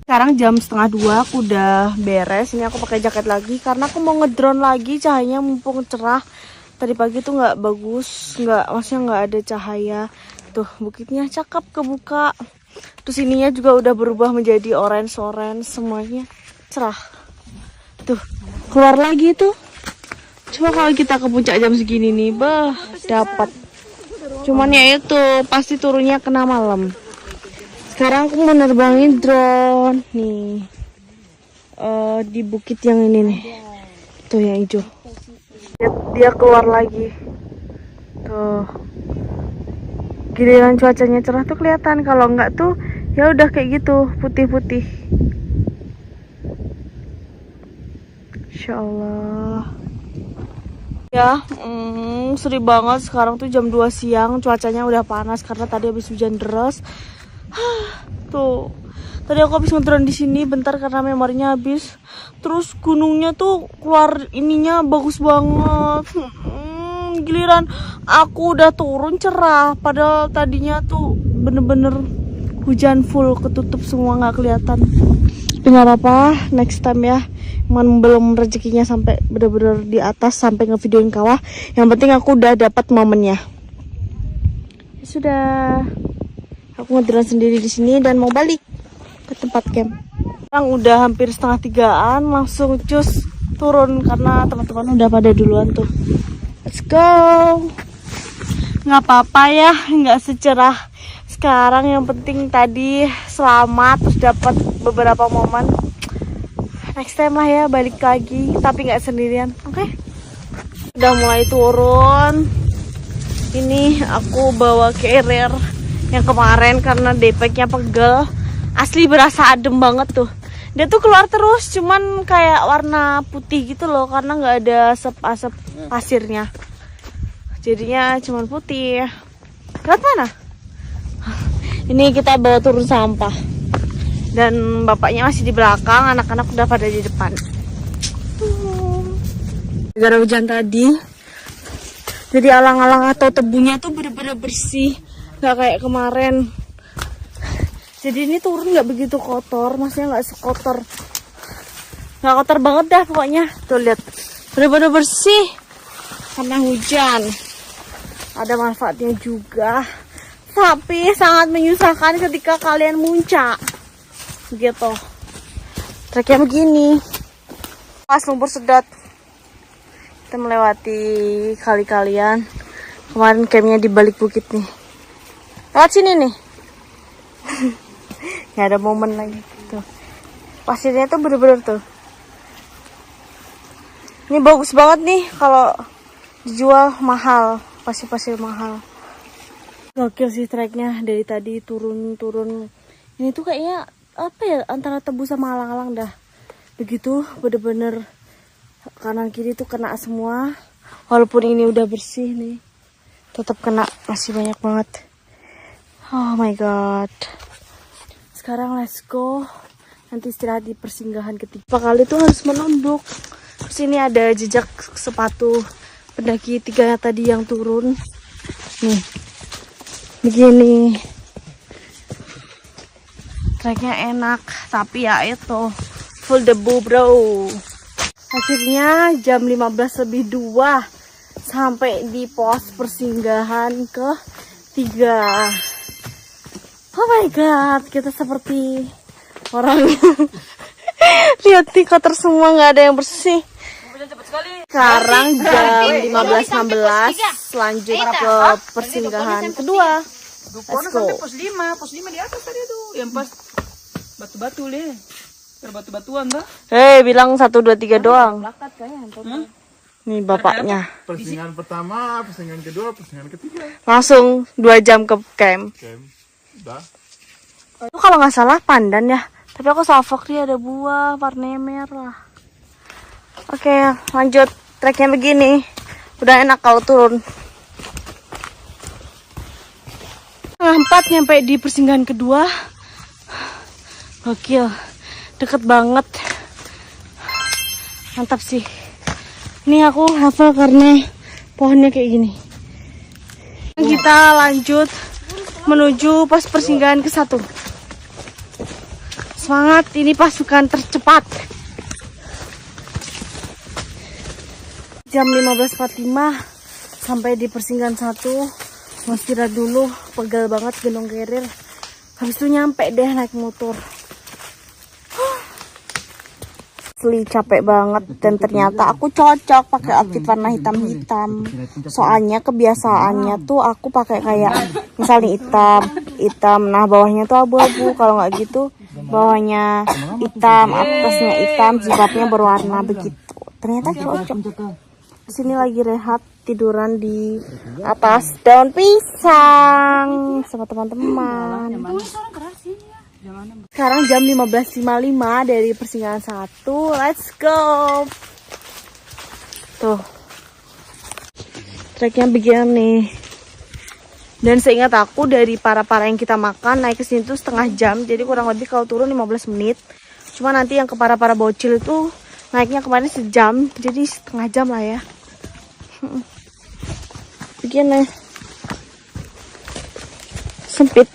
Sekarang jam 1:30 aku udah beres. Ini aku pakai jaket lagi karena aku mau ngedrone lagi, cahayanya mumpung cerah. Tadi pagi tuh nggak bagus, maksudnya nggak ada cahaya. Tuh bukitnya cakep kebuka. Terus ininya juga udah berubah menjadi orange semuanya cerah. Tuh keluar lagi tuh. Coba kalau kita ke puncak jam segini nih, dapat. Cuman ya itu pasti turunnya kena malam. Sekarang aku mau nerbangin drone nih di bukit yang ini nih, tuh yang hijau. Dia keluar lagi. Tuh giliran cuacanya cerah tuh kelihatan. Kalau enggak tuh ya udah kayak gitu putih-putih. Insya Allah. Ya, seri banget. Sekarang tuh jam 2 siang, cuacanya udah panas karena tadi habis hujan deras. Tuh, tadi aku habis ngedrone di sini bentar karena memorinya habis. Terus gunungnya tuh keluar ininya bagus banget. Giliran aku udah turun cerah, padahal tadinya tuh bener-bener hujan full, ketutup semua nggak kelihatan. Tapi nggak apa-apa, next time ya. Emang belum rezekinya sampai bener-bener di atas sampai ngevideoin kawah. Yang penting aku udah dapat momennya. Ya sudah. Aku ngedrone sendiri di sini dan mau balik ke tempat camp. Sekarang udah hampir 2:30-an, langsung cus turun karena teman-teman udah pada duluan tuh. Let's go. Nggak apa-apa ya, nggak secerah sekarang. Yang penting tadi selamat, terus dapat beberapa momen. Next time lah ya balik lagi, tapi nggak sendirian. Oke? Udah mulai turun. Ini aku bawa carrier yang kemarin karena daypacknya pegel. Asli berasa adem banget tuh. Dia tuh keluar terus, cuman kayak warna putih gitu loh karena nggak ada asap pasirnya. Jadinya cuman putih. Lihat mana? Ini kita bawa turun sampah. Dan bapaknya masih di belakang, anak-anak udah pada di depan. Gara hujan tadi, jadi alang-alang atau tebunya tuh bener-bener bersih. Gak kayak kemarin. Jadi ini turun gak begitu kotor. Maksudnya gak sekotor, gak kotor banget dah pokoknya. Tuh lihat, bener-bener bersih karena hujan. Ada manfaatnya juga, tapi sangat menyusahkan ketika kalian muncak gitu. Treknya begini, pas lumpur sedot. Kita melewati kali-kalian. Kemarin campnya di balik bukit nih. Lewat sini nih. Nggak ada momen lagi tuh. Pasirnya tuh bener-bener tuh. Ini bagus banget nih kalau dijual mahal, pasir-pasir mahal. Gokil sih treknya dari tadi turun. Ini tuh kayaknya apa ya, antara tebu sama alang-alang dah. Begitu bener-bener kanan kiri tuh kena semua. Walaupun ini udah bersih nih, tetap kena, masih banyak banget. Oh my god. Sekarang let's go. Nanti istirahat di persinggahan ketiga. Kali tuh harus menunduk. Terus ini ada jejak sepatu pendaki 3 tadi yang turun. Nih. Begini. Treknya enak, tapi ya itu full debu, bro. Akhirnya jam 15:02 sampai di pos persinggahan ke-3. Oh my god, kita seperti orang lihat nih, kotor semua, nggak ada yang bersih. Sekarang jam 15:16, lanjut ke persinggahan kedua. Let's go. Pos 5 di atas tadi tuh, yang pas batu-batu deh, terbatu-batuan tuh. Hei, bilang 1, 2, 3 doang. Nih bapaknya. Persinggahan pertama, persinggahan kedua, persinggahan ketiga. Langsung 2 jam ke camp. Udah. Itu kalau nggak salah pandan ya. Tapi aku salfok dia ada buah warnanya merah. Oke, lanjut. Treknya begini. Udah enak kalau turun. 4 nyampe di persinggahan kedua. Gokil. Deket banget. Mantap sih. Ini aku hafal karena pohonnya kayak gini. Kita lanjut menuju pos persinggahan ke-1. Semangat, ini pasukan tercepat. Jam 15.45 sampai di persinggahan 1. Mau istirahat dulu, pegal banget gendong carrier. Habis itu nyampe deh naik motor. Asli capek banget dan ternyata aku cocok pakai outfit warna hitam-hitam. Soalnya kebiasaannya tuh aku pakai kayak misalnya hitam, nah bawahnya tuh abu-abu. Kalau nggak gitu bawahnya hitam, atasnya hitam, jilbabnya berwarna begitu. Ternyata cocok. Sini lagi rehat tiduran di atas daun pisang sama teman-teman. Sekarang jam 15.55 dari persinggahan 1. Let's go. Tuh. Treknya begini. Dan seingat aku dari para-para yang kita makan naik ke sini tuh setengah jam. Jadi kurang lebih kalau turun 15 menit. Cuma nanti yang ke para-para bocil itu naiknya kemarin sejam. Jadi setengah jam lah ya. Begini. Sempit.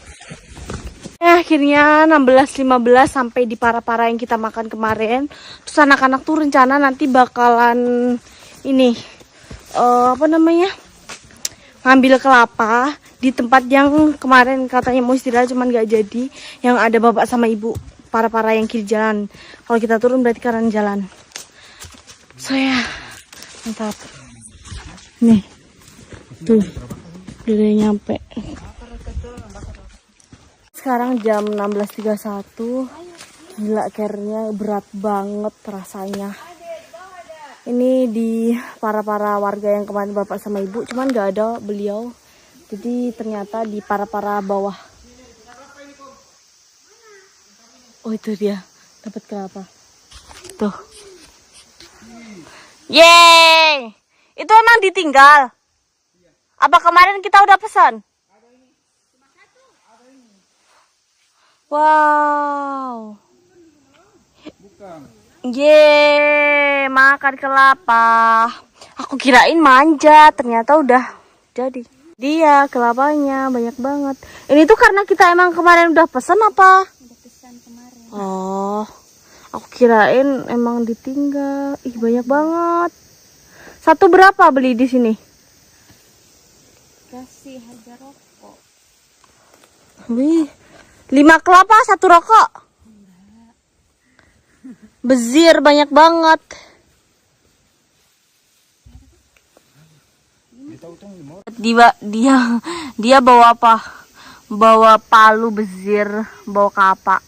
Akhirnya 16.15 sampai di para-para yang kita makan kemarin. Terus anak-anak tuh rencana nanti bakalan ini apa namanya, ngambil kelapa di tempat yang kemarin katanya mau istirahat cuman gak jadi, yang ada bapak sama ibu. Para-para yang kiri jalan, kalau kita turun berarti kanan jalan. So ya, mantap. Nih tuh udah nyampe. Sekarang jam 16.31. Gila, carrier-nya berat banget rasanya. Ini di para-para warga yang kemarin bapak sama ibu, cuman gak ada beliau. Jadi ternyata di para-para bawah. Oh itu dia, dapat kelapa. Tuh. Yeay! Itu emang ditinggal? Apa kemarin kita udah pesan? Wow. Yeay, makan kelapa. Aku kirain manja, ternyata udah jadi. Dia kelapanya banyak banget. Ini tuh karena kita emang kemarin udah pesan apa? Udah pesan kemarin. Oh, aku kirain emang ditinggal. Ih, banyak banget. Satu berapa beli di sini? Kasih harga rokok. Wih. 5 kelapa 1 rokok. Bezir banyak banget. Dia bawa apa? Bawa palu bezir, bawa kapak.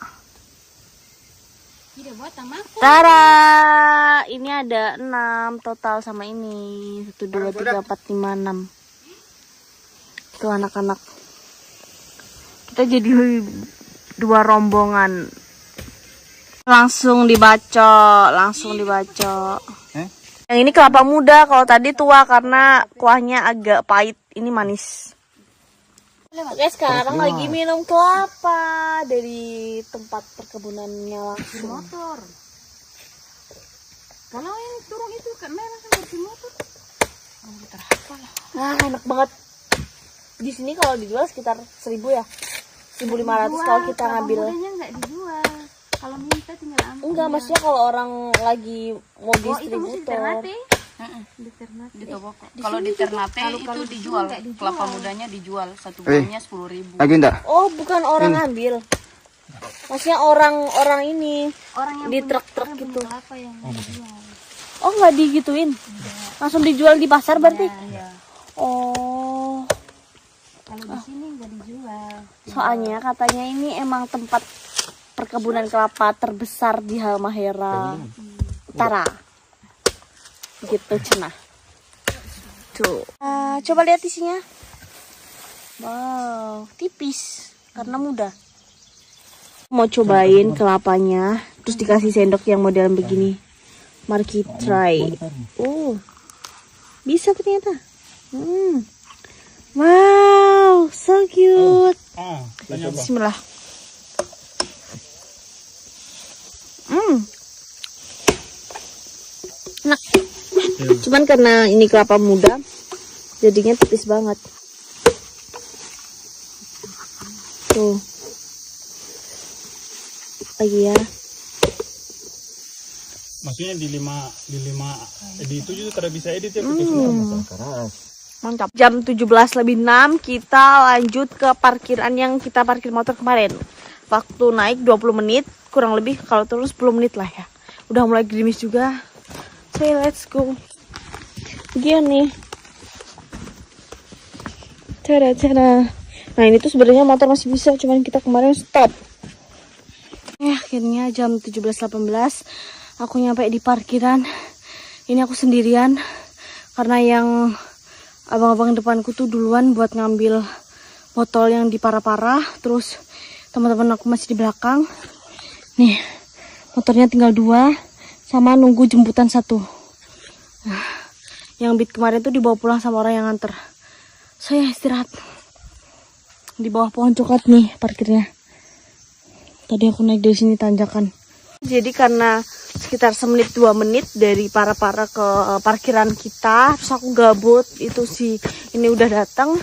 Tara, ini ada 6 total sama ini. 1 2 3 4 5 6. Tuh anak-anak. Kita jadi 2 rombongan. Langsung dibacok. Yang ini kelapa muda, kalau tadi tua karena kuahnya agak pahit. Ini manis. Oke, sekarang lagi minum kelapa dari tempat perkebunannya langsung. Motor. Kalau yang turun itu karena langsung dari motor. Wah, enak banget. Di sini kalau dijual sekitar 1.000 ya. 1.500 kalau kita ngambil. Enggak dijual. Kalau minta tinggal ambil. Enggak, maksudnya kalau orang lagi mau distributor. Di Toboko. Kalau di Ternate itu dijual. Kelapa mudanya dijual. Satu buahnya 10.000. Lagi enggak? Oh, bukan orang ngambil. Maksudnya orang ini. Orang yang di truk-truk gitu. kelapa yang dijual. Oh, nggak digituin. Langsung dijual di pasar berarti. Iya. Oh. Kalau di sini enggak dijual. Soalnya katanya ini emang tempat perkebunan kelapa terbesar di Halmahera Utara. Gitu cenah. Tuh. Coba lihat isinya. Wow, tipis karena mudah. Mau cobain kelapanya, terus dikasih sendok yang model begini. Mari kita try. Bisa ternyata. Wow, so cute. Bismillah. Enak. Cuman karena ini kelapa muda, jadinya tipis banget. Tuh. Lagi ya. Maksudnya di itu juga kada bisa edit ya pakai semua keras. Mantap. Jam 17:06 kita lanjut ke parkiran yang kita parkir motor kemarin. Waktu naik 20 menit, kurang lebih kalau terus 10 menit lah ya. Udah mulai gerimis juga. So let's go. Begini nih. Cara. Nah ini tuh sebenarnya motor masih bisa, cuman kita kemarin stop. Akhirnya jam 17:18 aku nyampe di parkiran. Ini aku sendirian karena yang abang-abang depanku tuh duluan buat ngambil botol yang di parah-parah. Terus teman-teman aku masih di belakang. Nih motornya tinggal 2 sama nunggu jemputan 1. Yang Beat kemarin tuh dibawa pulang sama orang yang nganter. Saya istirahat di bawah pohon coklat nih parkirnya. Tadi aku naik dari sini tanjakan. Jadi karena sekitar 1-2 menit dari para-para ke parkiran kita, terus aku gabut, itu sih ini udah datang.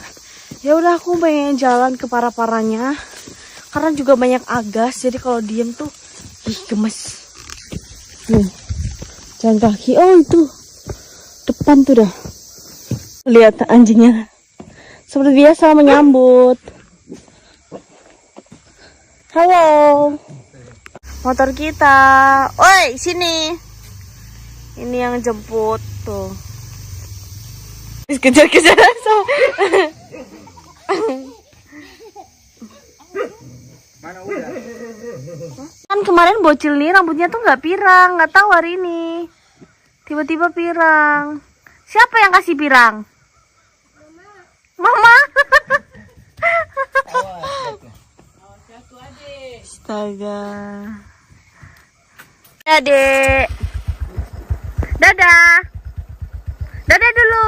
Ya udah aku pengen jalan ke para-paranya. Karena juga banyak agas, jadi kalau diem tuh gemes. Nih, jalan kaki. Oh itu depan tuh dah. Lihat anjingnya. Seperti biasa menyambut. Halo. Motor kita. Oi, sini. Ini yang jemput tuh. Kejar-kejar. Mana udah? Kan kemarin bocil nih rambutnya tuh nggak pirang, nggak tahu hari ini. Tiba-tiba pirang. Siapa yang kasih pirang? Mama. Astaga. Adek. Dadah. Dadah dulu.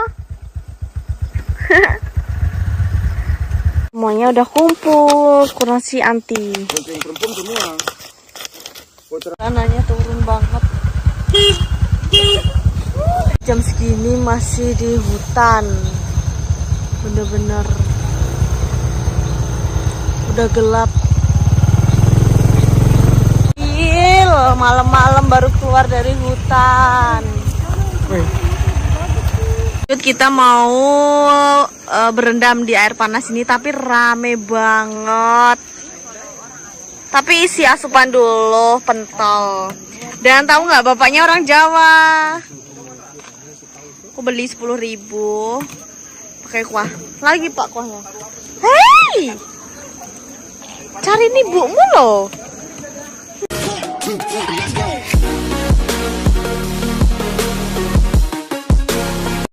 Semuanya udah kumpul, kurang si anti. Kucing perempuan semua. Tanahnya turun banget. Jam segini masih di hutan. Bener-bener udah gelap. Malam-malam baru keluar dari hutan. Kita mau berendam di air panas ini, tapi rame banget. Tapi isi asupan dulu, pentol. Dan tahu nggak, bapaknya orang Jawa. Aku beli 10.000 pakai kuah. Lagi pak kuahnya. Hei, cari nih bumu loh.